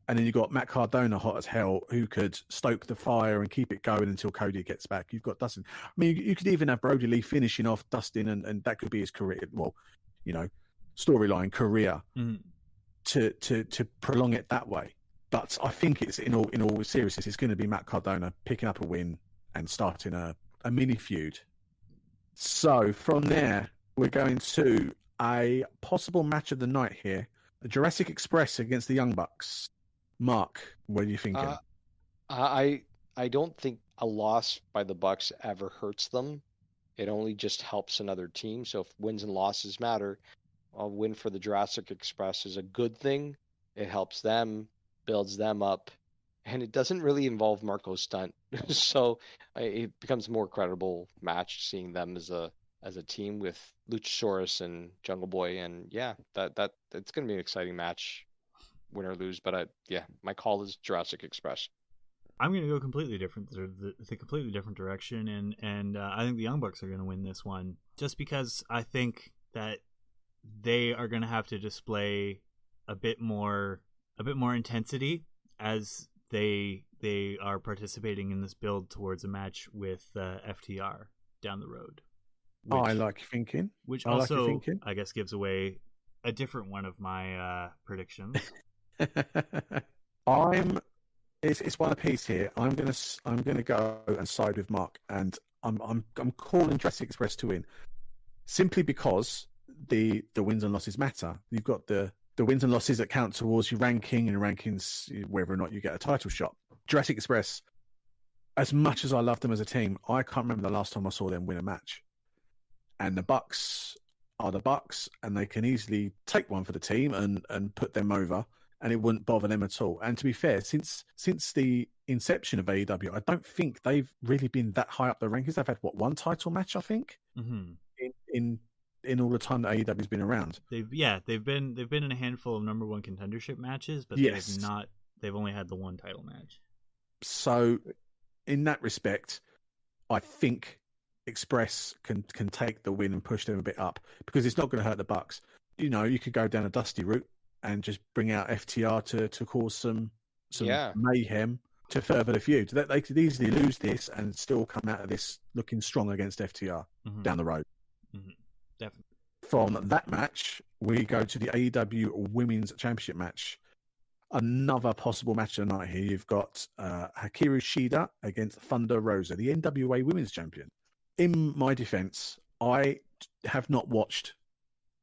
And then you've got Matt Cardona, hot as hell, who could stoke the fire and keep it going until Cody gets back. You've got Dustin. I mean, you could even have Brody Lee finishing off Dustin, and that could be his career. Well, storyline career to prolong it that way. But I think it's in all seriousness, it's going to be Matt Cardona picking up a win and starting a mini feud. So from there, we're going to a possible match of the night here: Jurassic Express against the Young Bucks. Mark, what are you thinking? I don't think a loss by the Bucks ever hurts them. It only just helps another team. So if wins and losses matter, a win for the Jurassic Express is a good thing. It helps them, builds them up, and it doesn't really involve Marco's stunt. So it becomes a more credible match seeing them as a team with Luchasaurus and Jungle Boy. And yeah, that it's going to be an exciting match, win or lose. But my call is Jurassic Express. I'm going to go completely different, the completely different direction, and I think the Young Bucks are going to win this one, just because I think that they are going to have to display a bit more intensity as they are participating in this build towards a match with FTR down the road. I like your thinking. Which also, I guess, gives away a different one of my predictions. It's one apiece here. I'm gonna go and side with Mark, and I'm calling Jurassic Express to win, simply because the wins and losses matter. You've got the wins and losses that count towards your ranking, and rankings whether or not you get a title shot. Jurassic Express, as much as I love them as a team, I can't remember the last time I saw them win a match. And the Bucks are the Bucks, and they can easily take one for the team and put them over, and it wouldn't bother them at all. And to be fair, since the inception of AEW, I don't think they've really been that high up the rankings. They've had one title match, I think, in all the time that AEW's been around. They've been in a handful of number one contendership matches, but they've only had the one title match. So in that respect, I think Express can take the win and push them a bit up, because it's not going to hurt the Bucks. You could go down a dusty route and just bring out FTR to cause some mayhem to further the feud. They could easily lose this and still come out of this looking strong against FTR down the road. Definitely. From that match, we go to the AEW Women's Championship match. Another possible match of the night here. You've got Hikaru Shida against Thunder Rosa, the NWA Women's Champion. In my defense, I have not watched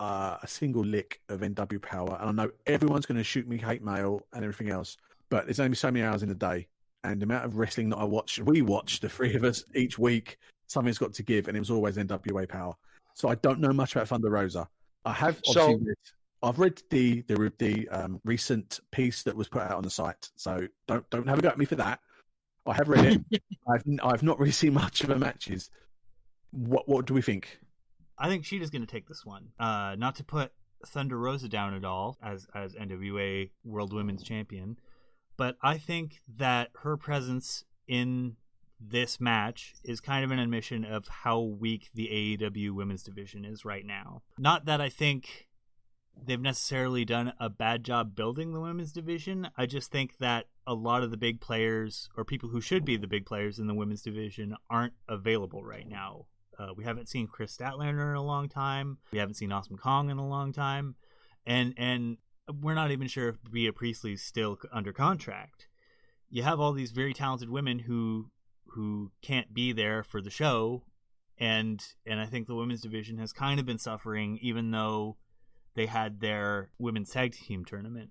a single lick of NW Power, and I know everyone's going to shoot me hate mail and everything else, but there's only so many hours in a day, and the amount of wrestling that we watch, the three of us each week, something's got to give, and it was always NWA Power. So I don't know much about Thunder Rosa. I've read the recent piece that was put out on the site, so don't have a go at me for that. I have read it. I've not really seen much of her matches. What do we think? I think Shida's going to take this one. Not to put Thunder Rosa down at all as NWA World Women's Champion, but I think that her presence in this match is kind of an admission of how weak the AEW women's division is right now. Not that I think they've necessarily done a bad job building the women's division. I just think that a lot of the big players, or people who should be the big players in the women's division, aren't available right now. We haven't seen Chris Statlander in a long time. We haven't seen Awesome Kong in a long time. And we're not even sure if Bea Priestley's still under contract. You have all these very talented women who can't be there for the show. And I think the women's division has kind of been suffering, even though they had their women's tag team tournament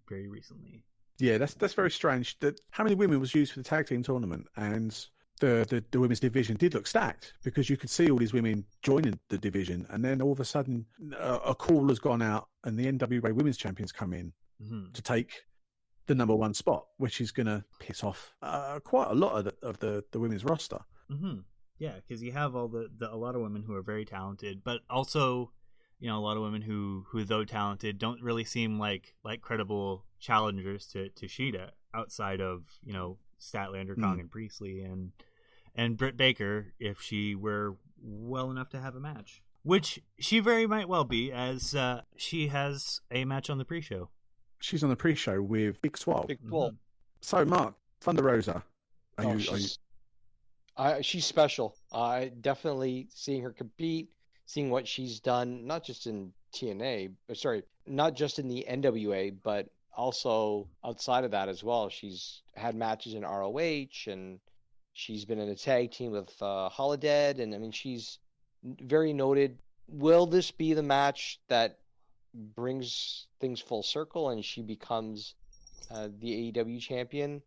very recently. Yeah, that's very strange. How many women was used for the tag team tournament? And the women's division did look stacked, because you could see all these women joining the division, and then all of a sudden a call has gone out and the NWA Women's Champions come in to take the number one spot, which is going to piss off quite a lot of the women's roster. Mm-hmm. Yeah, because you have a lot of women who are very talented, but also, a lot of women who though talented, don't really seem like credible challengers to Shida outside of Statlander, Kong, and Priestley, and Britt Baker if she were well enough to have a match, which she very might well be, as she has a match on the pre-show. She's on the pre-show with Big Swole. Big Swole. Mm-hmm. So, Mark, Thunder Rosa, she's special. Definitely seeing her compete, seeing what she's done, not just in not just in the NWA, but also outside of that as well. She's had matches in ROH, and she's been in a tag team with Holodead, and I mean, she's very noted. Will this be the match that brings things full circle and she becomes the AEW champion?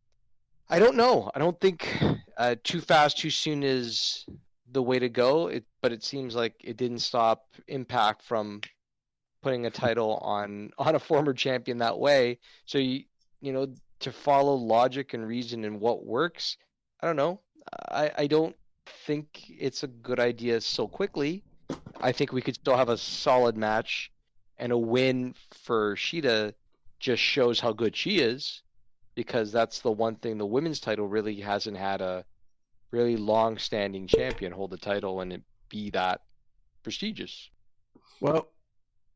I don't know. I don't think too fast, too soon is the way to go. But it seems like it didn't stop Impact from putting a title on a former champion that way. So to follow logic and reason and what works, I don't know. I don't think it's a good idea so quickly. I think we could still have a solid match, and a win for Shida just shows how good she is, because that's the one thing the women's title really hasn't had a really long-standing champion hold the title and it be that prestigious. Well,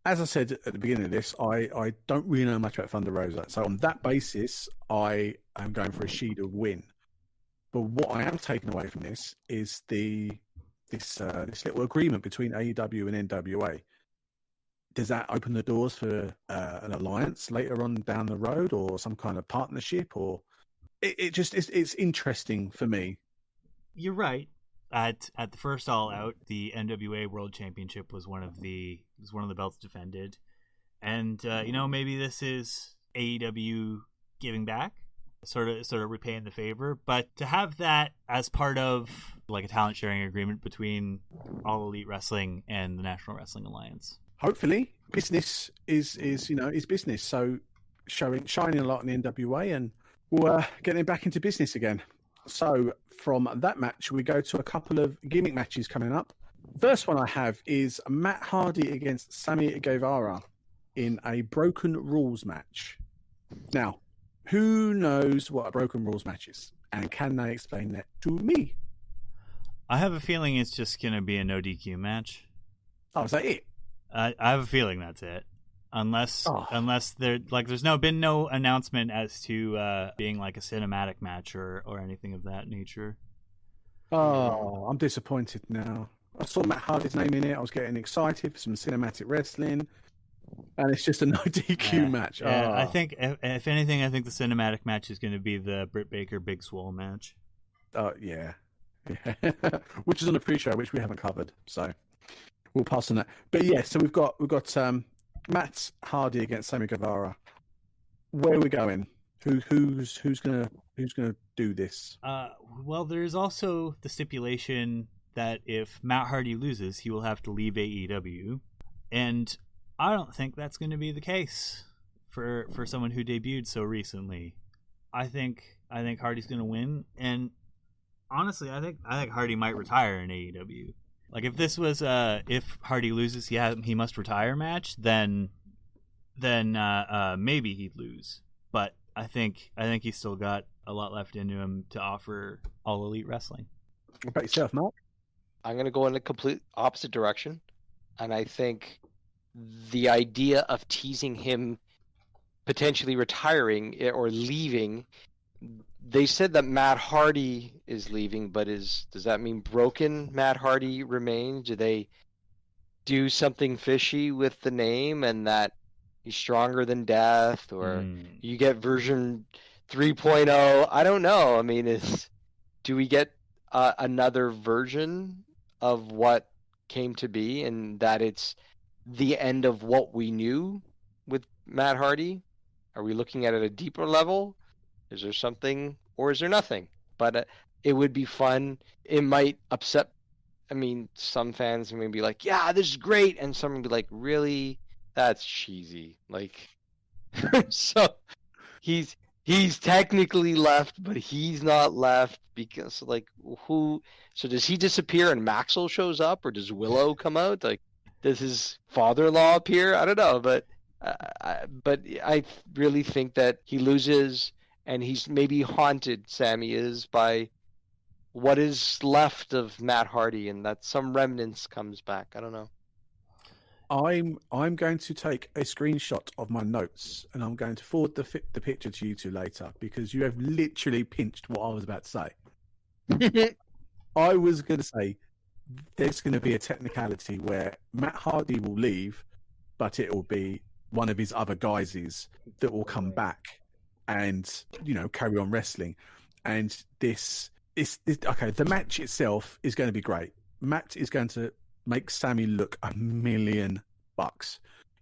as I said at the beginning of this, I don't really know much about Thunder Rosa. So on that basis, I am going for a Shida win. But what I am taking away from this is this little agreement between AEW and NWA. Does that open the doors for an alliance later on down the road, or some kind of partnership? Or it's interesting for me. You're right. At the first All Out, the NWA World Championship was one of the belts defended, and maybe this is AEW giving back, sort of repaying the favor. But to have that as part of like a talent sharing agreement between All Elite Wrestling and the National Wrestling Alliance. Hopefully, business is business. So shining a lot in the NWA, and we're getting back into business again. So from that match, we go to a couple of gimmick matches coming up. First one I have is Matt Hardy against Sammy Guevara in a Broken Rules match. Now, who knows what a Broken Rules match is, and can they explain that to me? I have a feeling it's just going to be a no DQ match. Oh, is that it? I have a feeling that's it, unless there's been no announcement as to being like a cinematic match or anything of that nature. Oh, I'm disappointed now. I saw Matt Hardy's name in it. I was getting excited for some cinematic wrestling, and it's just a no DQ match. Yeah, I think if anything, I think the cinematic match is going to be the Britt Baker Big Swole match. Yeah. Which is on the pre-show, which we haven't covered, so we'll pass on that. But yeah, so we've got Matt Hardy against Sammy Guevara. Where are we going? Who's gonna do this? Well, there's also the stipulation that if Matt Hardy loses, he will have to leave AEW, and I don't think that's going to be the case for someone who debuted so recently. I think Hardy's going to win, and honestly, I think Hardy might retire in AEW. Like if this was if Hardy loses, he must retire match, then maybe he'd lose. But I think he's still got a lot left into him to offer All Elite Wrestling. What about yourself, Mark? I'm going to go in the complete opposite direction, and I think the idea of teasing him potentially retiring or leaving. They said that Matt Hardy is leaving, but does that mean broken Matt Hardy remains? Do they do something fishy with the name and that he's stronger than death, or you get version 3.0? I don't know. I mean, do we get another version of what came to be, and that it's the end of what we knew with Matt Hardy? Are we looking at it at a deeper level? Is there something, or is there nothing? But it would be fun. It might upset. I mean, some fans may be like, "Yeah, this is great," and some will be like, "Really? That's cheesy." Like, so he's He's technically left, but he's not left because, like, who? So does he disappear and Maxwell shows up, or does Willow come out? Like, does his father-in-law appear? I don't know, but I really think that he loses, and he's maybe haunted. Sammy is by what is left of Matt Hardy, and that some remnants comes back. I don't know. I'm going to take a screenshot of my notes and I'm going to forward the picture to you two later because you have literally pinched what I was about to say. I was going to say there's going to be a technicality where Matt Hardy will leave, but it will be one of his other guys that will come back and, you know, carry on wrestling. And this okay, the match itself is going to be great. Matt is going to make Sammy look $1 million.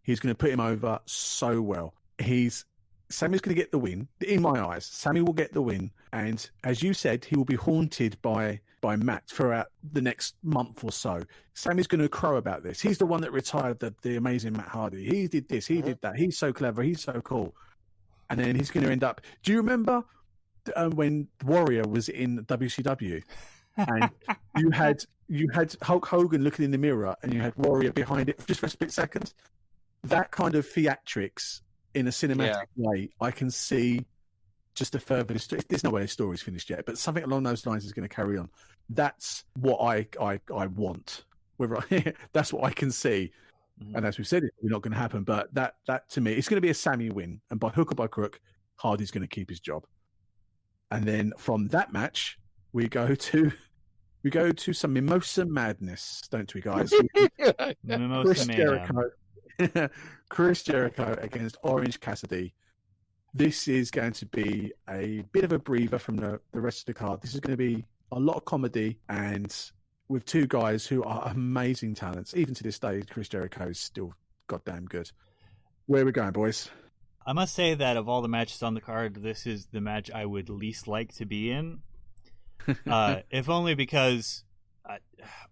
He's going to put him over so well. Sammy's going to get the win. In my eyes, Sammy will get the win. And as you said, he will be haunted by Matt throughout the next month or so. Sammy's going to crow about this. He's the one that retired the amazing Matt Hardy. He did this. He did that. He's so clever. He's so cool. And then he's going to end up... Do you remember when Warrior was in WCW? And you had Hulk Hogan looking in the mirror and you had Warrior behind it just for a split second. That kind of theatrics in a cinematic way, I can see just a further... There's no way the story's finished yet, but something along those lines is going to carry on. That's what I want. That's what I can see. Mm-hmm. And as we said, it's not going to happen, but that to me, it's going to be a Sammy win. And by hook or by crook, Hardy's going to keep his job. And then from that match, we go to some Mimosa Madness, don't we, guys? Chris Jericho against Orange Cassidy. This is going to be a bit of a breather from the rest of the card. This is going to be a lot of comedy, and with two guys who are amazing talents. Even to this day, Chris Jericho is still goddamn good. Where are we going, boys? I must say that of all the matches on the card, this is the match I would least like to be in. If only because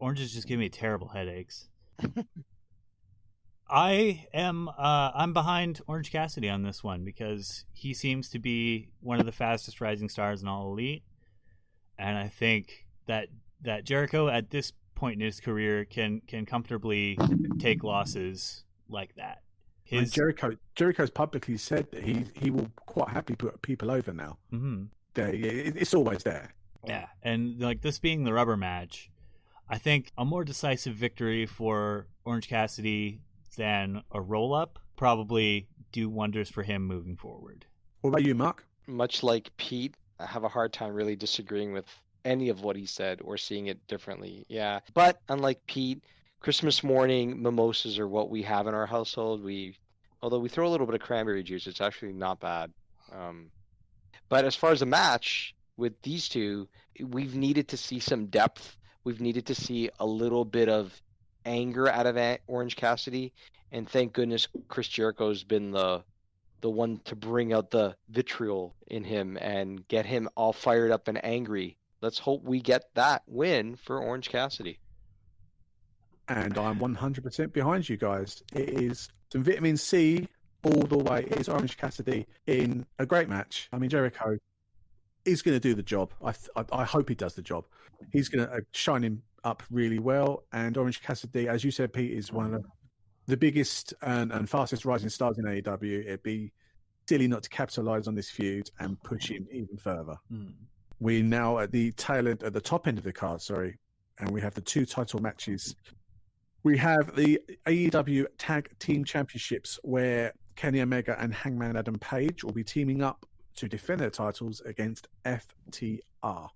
oranges just give me terrible headaches. I'm behind Orange Cassidy on this one because he seems to be one of the fastest rising stars in All Elite, and I think that Jericho at this point in his career can comfortably take losses like that. Jericho's publicly said that he will quite happily put people over now. Mm-hmm. It's always there. Yeah, and like this being the rubber match, I think a more decisive victory for Orange Cassidy than a roll-up probably do wonders for him moving forward. What about you, Mark? Much like Pete, I have a hard time really disagreeing with any of what he said or seeing it differently. Yeah, but unlike Pete, Christmas morning mimosas are what we have in our household. Although we throw a little bit of cranberry juice, it's actually not bad. But as far as a match with these two, we've needed to see some depth. We've needed to see a little bit of anger out of Orange Cassidy, and thank goodness Chris Jericho's been the one to bring out the vitriol in him and get him all fired up and angry. Let's hope we get that win for Orange Cassidy. And I'm 100% behind you guys. It is some vitamin C all the way. It is Orange Cassidy in a great match. I mean, Jericho is going to do the job. I hope he does the job. He's going to shine him up really well. And Orange Cassidy, as you said, Pete, is one of the biggest and fastest rising stars in AEW. It'd be silly not to capitalize on this feud and push him even further. We're now at the top end of the card, and we have the two title matches. We have the AEW Tag Team Championships, where Kenny Omega and Hangman Adam Page will be teaming up to defend their titles against FTR.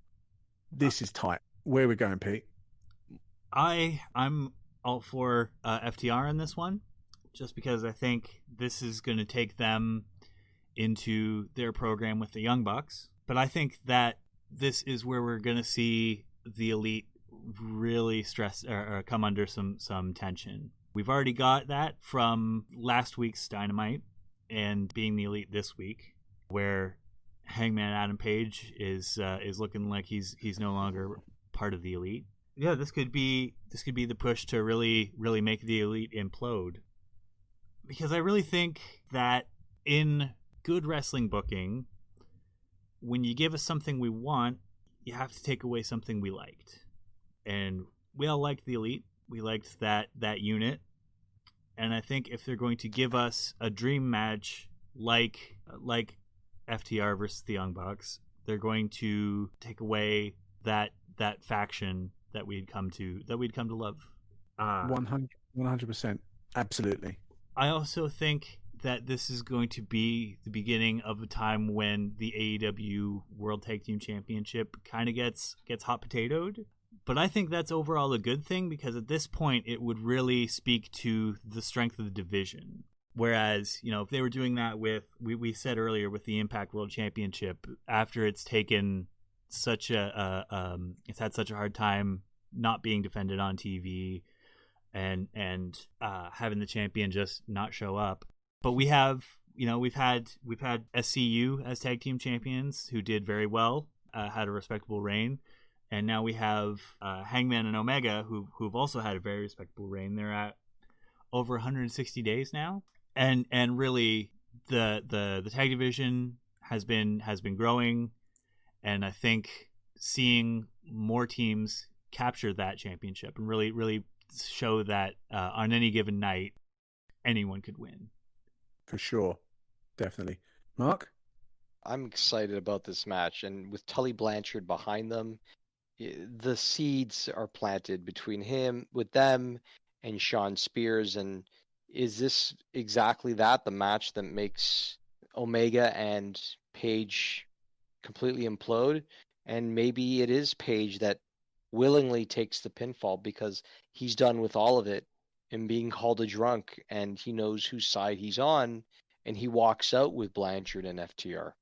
This is tight. Where are we going, Pete? I'm all for FTR in this one, just because I think this is going to take them into their program with the Young Bucks. But I think that this is where we're going to see the Elite really stress or come under some tension. We've already got that from last week's Dynamite and being the Elite this week, where Hangman Adam Page is looking like he's no longer part of the Elite. Yeah, this could be the push to really make the Elite implode, because I really think that in good wrestling booking, when you give us something we want, you have to take away something we liked. And we all liked the Elite. We liked that unit. And I think if they're going to give us a dream match like FTR versus the Young Bucks, they're going to take away that faction that we'd come to love. 100%. Absolutely. I also think that this is going to be the beginning of a time when the AEW World Tag Team Championship kind of gets hot potatoed. But I think that's overall a good thing, because at this point it would really speak to the strength of the division. Whereas, if they were doing that with, we said earlier, with the Impact World Championship, after it's taken such it's had such a hard time not being defended on TV, and having the champion just not show up. But we have, we've had SCU as tag team champions who did very well, had a respectable reign. And now we have Hangman and Omega who've also had a very respectable reign. They're at over 160 days now. And really the tag division has been growing, and I think seeing more teams capture that championship and really show that on any given night anyone could win. For sure. Definitely. Mark? I'm excited about this match, and with Tully Blanchard behind them, the seeds are planted with them and Sean Spears. And is this exactly that, the match that makes Omega and Page completely implode? And maybe it is Page that willingly takes the pinfall because he's done with all of it and being called a drunk, and he knows whose side he's on, and he walks out with Blanchard and FTR.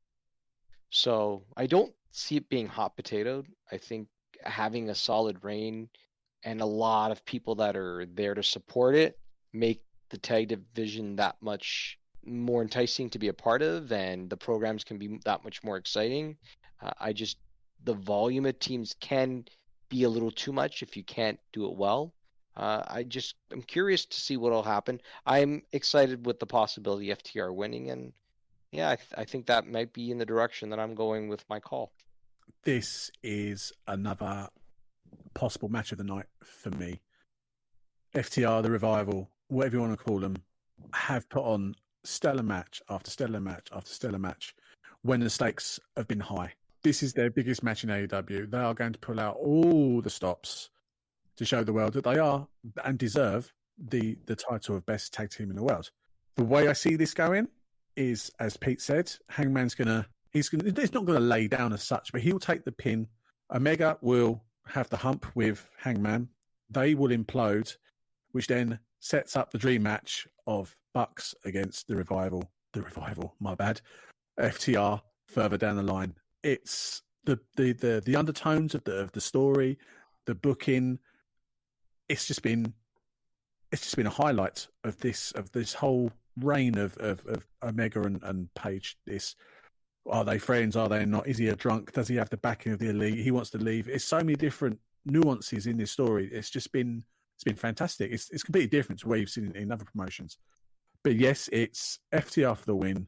So I don't see it being hot potatoed. I think having a solid reign and a lot of people that are there to support it make the tag division that much more enticing to be a part of, and the programs can be that much more exciting. The volume of teams can be a little too much if you can't do it well. I'm curious to see what will happen. I'm excited with the possibility of FTR winning, and yeah, I think that might be in the direction that I'm going with my call. This is another possible match of the night for me. FTR, the Revival, whatever you want to call them, have put on stellar match after stellar match after stellar match when the stakes have been high. This is their biggest match in AEW. They are going to pull out all the stops to show the world that they are and deserve the title of best tag team in the world. The way I see this going is, as Pete said, Hangman's he's not going to lay down as such, but he'll take the pin. Omega will have the hump with Hangman. They will implode, which then sets up the dream match of Bucks against the Revival, my bad, FTR further down the line. It's the undertones of the story, the booking. It's just been a highlight of this whole reign of Omega and Page. Are they friends? Are they not? Is he a drunk? Does he have the backing of the Elite? He wants to leave. It's so many different nuances in this story. It's been fantastic. It's completely different to where you've seen it in other promotions. But yes, it's FTR for the win.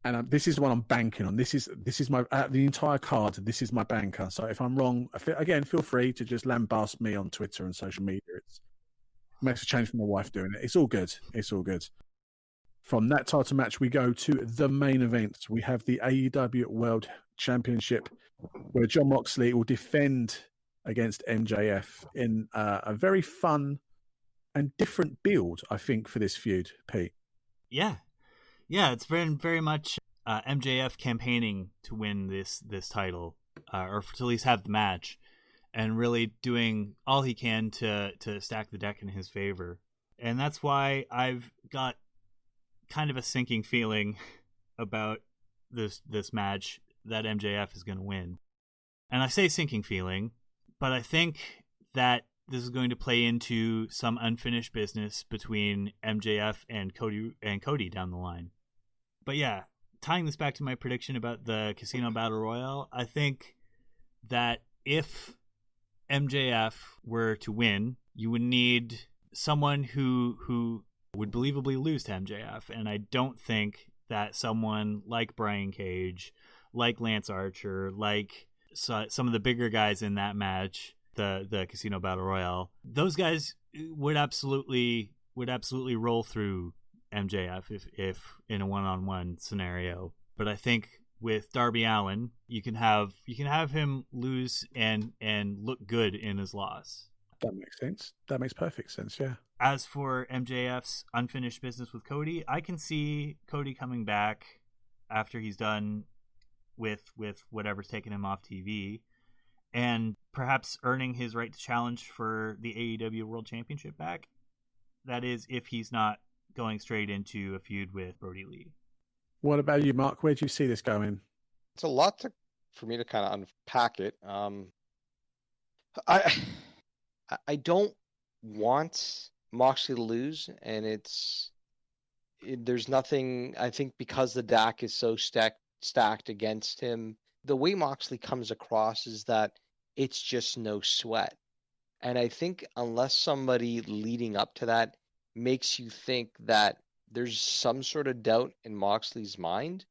And this is what I'm banking on. This is my the entire card. This is my banker. So if I'm wrong, again, feel free to just lambast me on Twitter and social media. It makes a change for my wife doing it. It's all good. It's all good. From that title match, we go to the main event. We have the AEW World Championship, where Jon Moxley will defend against MJF in a very fun and different build, I think, for this feud, Pete. Yeah, it's very, very much MJF campaigning to win this title, or to at least have the match, and really doing all he can to stack the deck in his favor. And that's why I've got kind of a sinking feeling about this match that MJF is going to win. And I say sinking feeling, but I think that this is going to play into some unfinished business between MJF and Cody down the line. But yeah, tying this back to my prediction about the Casino Battle Royale, I think that if MJF were to win, you would need someone who would believably lose to MJF. And I don't think that someone like Brian Cage, like Lance Archer, like some of the bigger guys in that match, the Casino Battle Royale. Those guys would absolutely roll through MJF if in a one-on-one scenario. But I think with Darby Allin, you can have him lose and look good in his loss. That makes sense. That makes perfect sense, yeah. As for MJF's unfinished business with Cody, I can see Cody coming back after he's done with whatever's taken him off TV, and perhaps earning his right to challenge for the AEW World Championship back. That is, if he's not going straight into a feud with Brody Lee. What about you, Mark? Where do you see this going? It's a lot for me to kind of unpack it. I don't want Moxley to lose, and there's nothing. I think because the deck is so stacked against him, the way Moxley comes across is that it's just no sweat. And I think unless somebody leading up to that makes you think that there's some sort of doubt in Moxley's mind,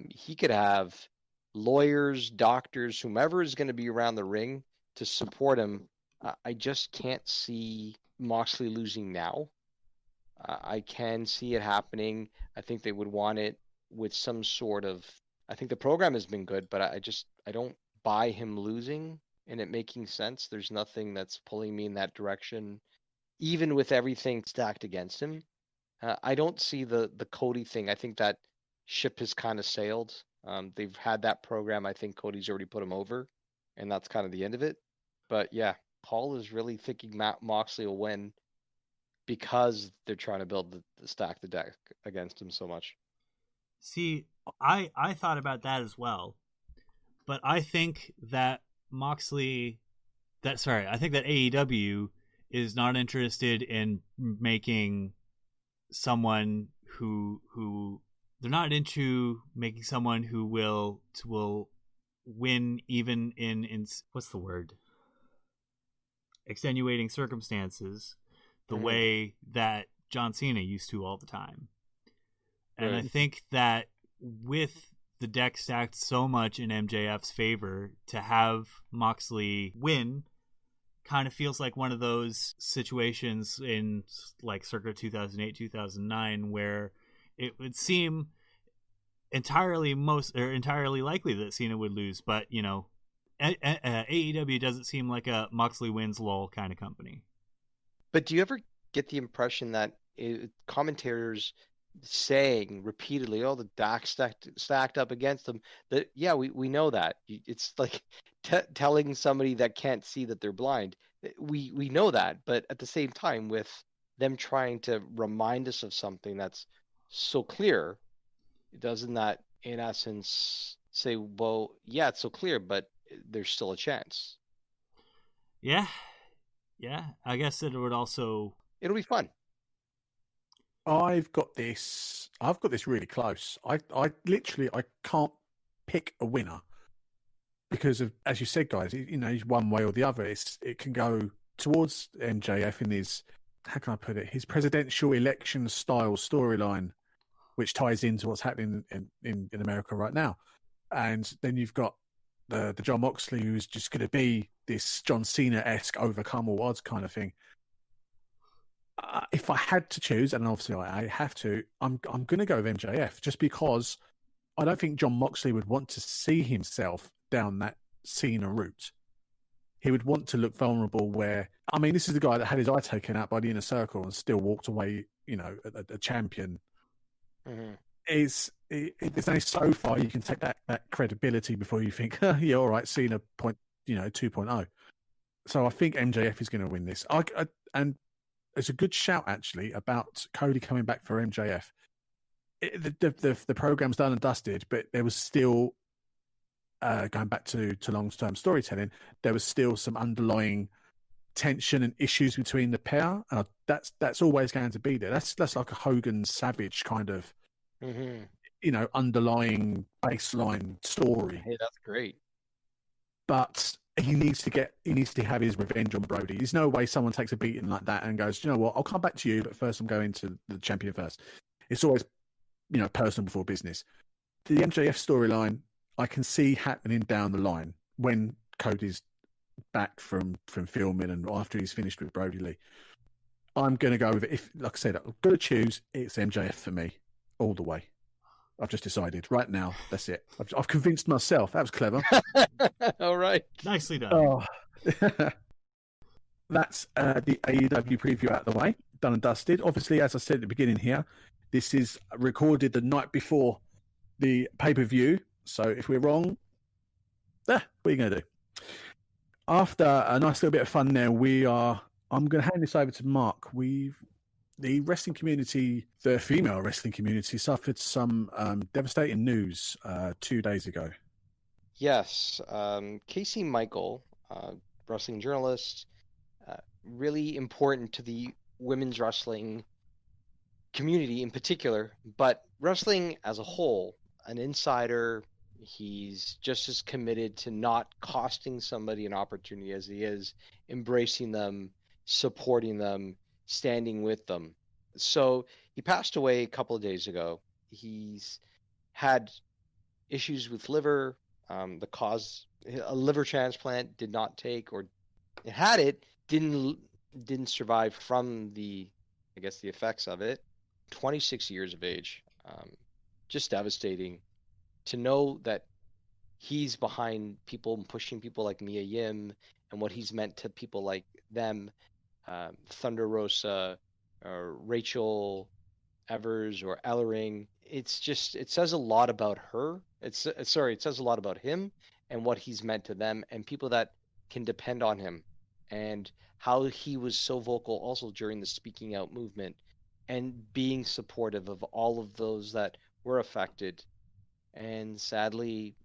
he could have lawyers, doctors, whomever is going to be around the ring to support him. I just can't see Moxley losing now. I can see it happening. I think they would want it with some sort of... I think the program has been good, but I don't buy him losing and it making sense. There's nothing that's pulling me in that direction, even with everything stacked against him. I don't see the Cody thing. I think that ship has kind of sailed. They've had that program. I think Cody's already put him over, and that's kind of the end of it. But yeah, Paul is really thinking Moxley will win because they're trying to build stack the deck against him so much. See, I thought about that as well, but I think that I think that AEW is not interested in making someone who they're not into making someone who will win even in what's the word? Extenuating circumstances, the way that John Cena used to all the time. And right. I think that with the deck stacked so much in MJF's favor, to have Moxley win kind of feels like one of those situations in like circa 2008, 2009, where it would seem entirely likely that Cena would lose. But, you know, AEW doesn't seem like a Moxley wins lol kind of company. But do you ever get the impression that commentators saying repeatedly, "Oh, the deck stacked up against them"? That yeah, we know that. It's like telling somebody that can't see that they're blind. We know that, but at the same time, with them trying to remind us of something that's so clear, doesn't that in essence say, well, yeah, it's so clear, but there's still a chance? Yeah. I guess it would also... It'll be fun. I've got this really close. I can't pick a winner because of, as you said, guys, he's one way or the other. It can go towards MJF in his, how can I put it, his presidential election style storyline, which ties into what's happening in America right now. And then you've got the John Moxley, who's just going to be this John Cena-esque overcome all odds kind of thing. If I had to choose, and obviously I have to, I'm going to go with MJF, just because I don't think John Moxley would want to see himself down that Cena route. He would want to look vulnerable where, I mean, this is the guy that had his eye taken out by the Inner Circle and still walked away, a champion. Mm-hmm. There's only so far you can take that credibility before you think, yeah, all right, Cena 2.0. So I think MJF is going to win this. And it's a good shout, actually, about Cody coming back for MJF. The program's done and dusted, but there was still, going back to long-term storytelling, there was still some underlying tension and issues between the pair. That's always going to be there. That's like a Hogan Savage kind of, underlying baseline story. Hey, that's great. But he needs to have his revenge on Brody. There's no way someone takes a beating like that and goes, you know what, I'll come back to you, but first I'm going to the champion first. It's always, personal before business. The MJF storyline, I can see happening down the line when Cody's back from filming and after he's finished with Brody Lee. I'm going to go with it. If, like I said, I'm going to choose. It's MJF for me all the way. I've just decided right now. That's it. I've convinced myself. That was clever. All right. Nicely done. Oh. That's the AEW preview out of the way. Done and dusted. Obviously, as I said at the beginning here, this is recorded the night before the pay-per-view. So if we're wrong, what are you going to do? After a nice little bit of fun there, I'm going to hand this over to Mark. The wrestling community, the female wrestling community, suffered some devastating news 2 days ago. Yes. Casey Michael, wrestling journalist, really important to the women's wrestling community in particular, but wrestling as a whole, an insider. He's just as committed to not costing somebody an opportunity as he is embracing them, supporting them, standing with them. So he passed away a couple of days ago. He's had issues with liver. The cause, a liver transplant did not take, or it had it, didn't survive from the effects of it. 26 years of age. Just devastating to know that he's behind people and pushing people like Mia Yim and what he's meant to people like them, Thunder Rosa, or Rachel Evers, or Ellering. It says a lot about her. It says a lot about him and what he's meant to them and people that can depend on him, and how he was so vocal also during the speaking out movement and being supportive of all of those that were affected. And sadly,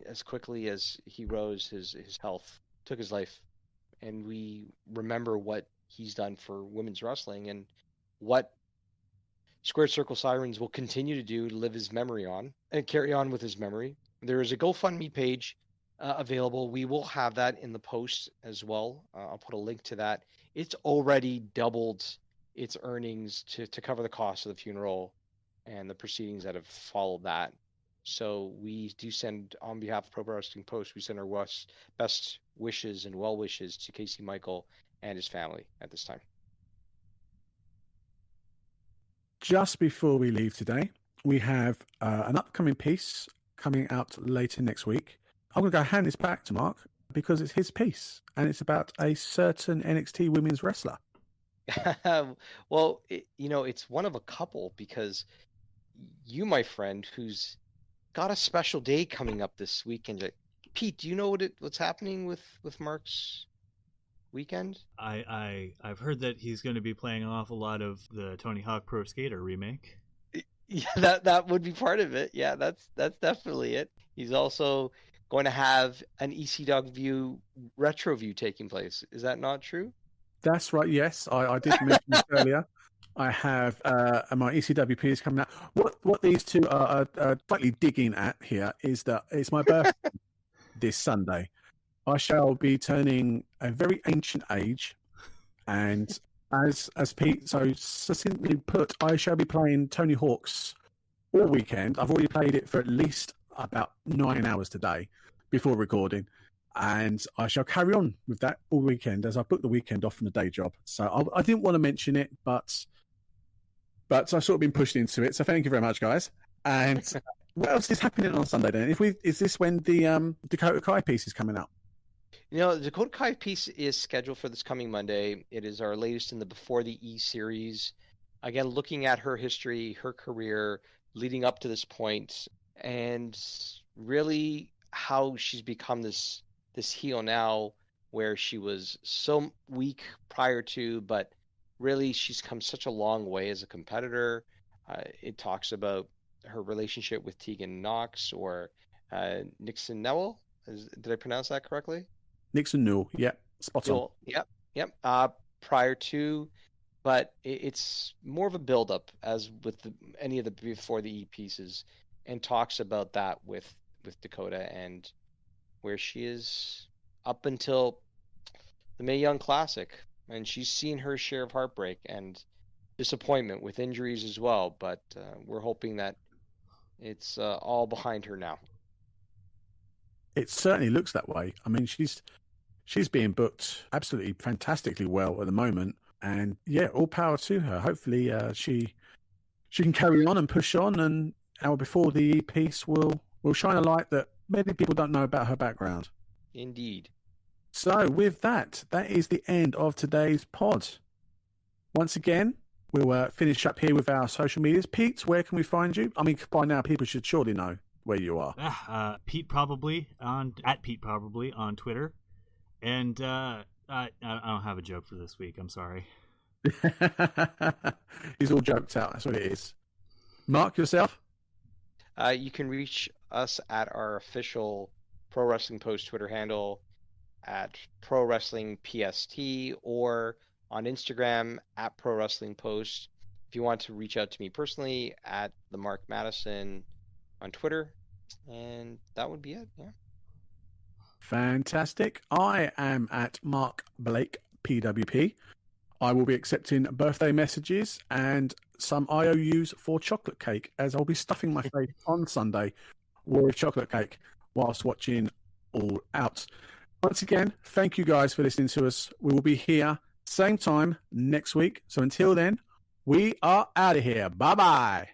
as quickly as he rose, his health took his life. And we remember what he's done for women's wrestling and what Squared Circle Sirens will continue to do to live his memory on and carry on with his memory. There is a GoFundMe page available. We will have that in the post as well. I'll put a link to that. It's already doubled its earnings to cover the cost of the funeral and the proceedings that have followed that. So we do send, on behalf of Pro Wrestling Post, we send our best wishes and well wishes to Casey Michael and his family at this time. Just before we leave today, we have an upcoming piece coming out later next week. I'm going to go hand this back to Mark because it's his piece and it's about a certain NXT women's wrestler. Well, it's one of a couple, because you, my friend, who's got a special day coming up this weekend. Pete, do you know what's happening with Mark's weekend? I've heard that he's going to be playing an awful lot of the Tony Hawk Pro Skater remake. Yeah, that would be part of it. Yeah, that's definitely it. He's also going to have an ECW retro view taking place. Is that not true? That's right. Yes, I did mention this earlier. I have my ECWP is coming out. What these two are slightly digging at here is that it's my birthday this Sunday. I shall be turning a very ancient age, and as Pete so succinctly put, I shall be playing Tony Hawk's all weekend. I've already played it for at least about 9 hours today before recording, and I shall carry on with that all weekend as I booked the weekend off from the day job. So I didn't want to mention it, but I've sort of been pushed into it. So thank you very much, guys. And what else is happening on Sunday then? Is this when the Dakota Kai piece is coming out? The Dakota Kai piece is scheduled for this coming Monday. It is our latest in the Before the E series. Again, looking at her history, her career leading up to this point, and really how she's become this heel now, where she was so weak prior to, but really she's come such a long way as a competitor. It talks about her relationship with Tegan Knox, or Nixon Newell. Did I pronounce that correctly? Nixon Newell, yep, spot on. Yep. Prior to, but it's more of a build-up, as with any of the Before the E pieces, and talks about that with Dakota and where she is up until the Mae Young Classic, and she's seen her share of heartbreak and disappointment with injuries as well. But we're hoping that It's all behind her now. It certainly looks that way. I mean, she's being booked absolutely fantastically well at the moment, and yeah, all power to her. Hopefully, she can carry on and push on, and our Before the piece will shine a light that many people don't know about her background. Indeed. So with that is the end of today's pod. Once again, we'll finish up here with our social medias. Pete, where can we find you? I mean, by now people should surely know where you are. Pete Probably at Pete Probably on Twitter, and I don't have a joke for this week. I'm sorry. He's all joked out. That's what it is. Mark, yourself? You can reach us at our official Pro Wrestling Post Twitter handle at Pro Wrestling PST, or on Instagram at Pro Wrestling Post. If you want to reach out to me personally, at the Marc Madison on Twitter, and that would be it. Yeah. Fantastic. I am at Mark Blake PWP. I will be accepting birthday messages and some IOUs for chocolate cake, as I'll be stuffing my face on Sunday with chocolate cake whilst watching All Out. Once again, thank you guys for listening to us. We will be here same time next week. So until then, we are out of here. Bye-bye.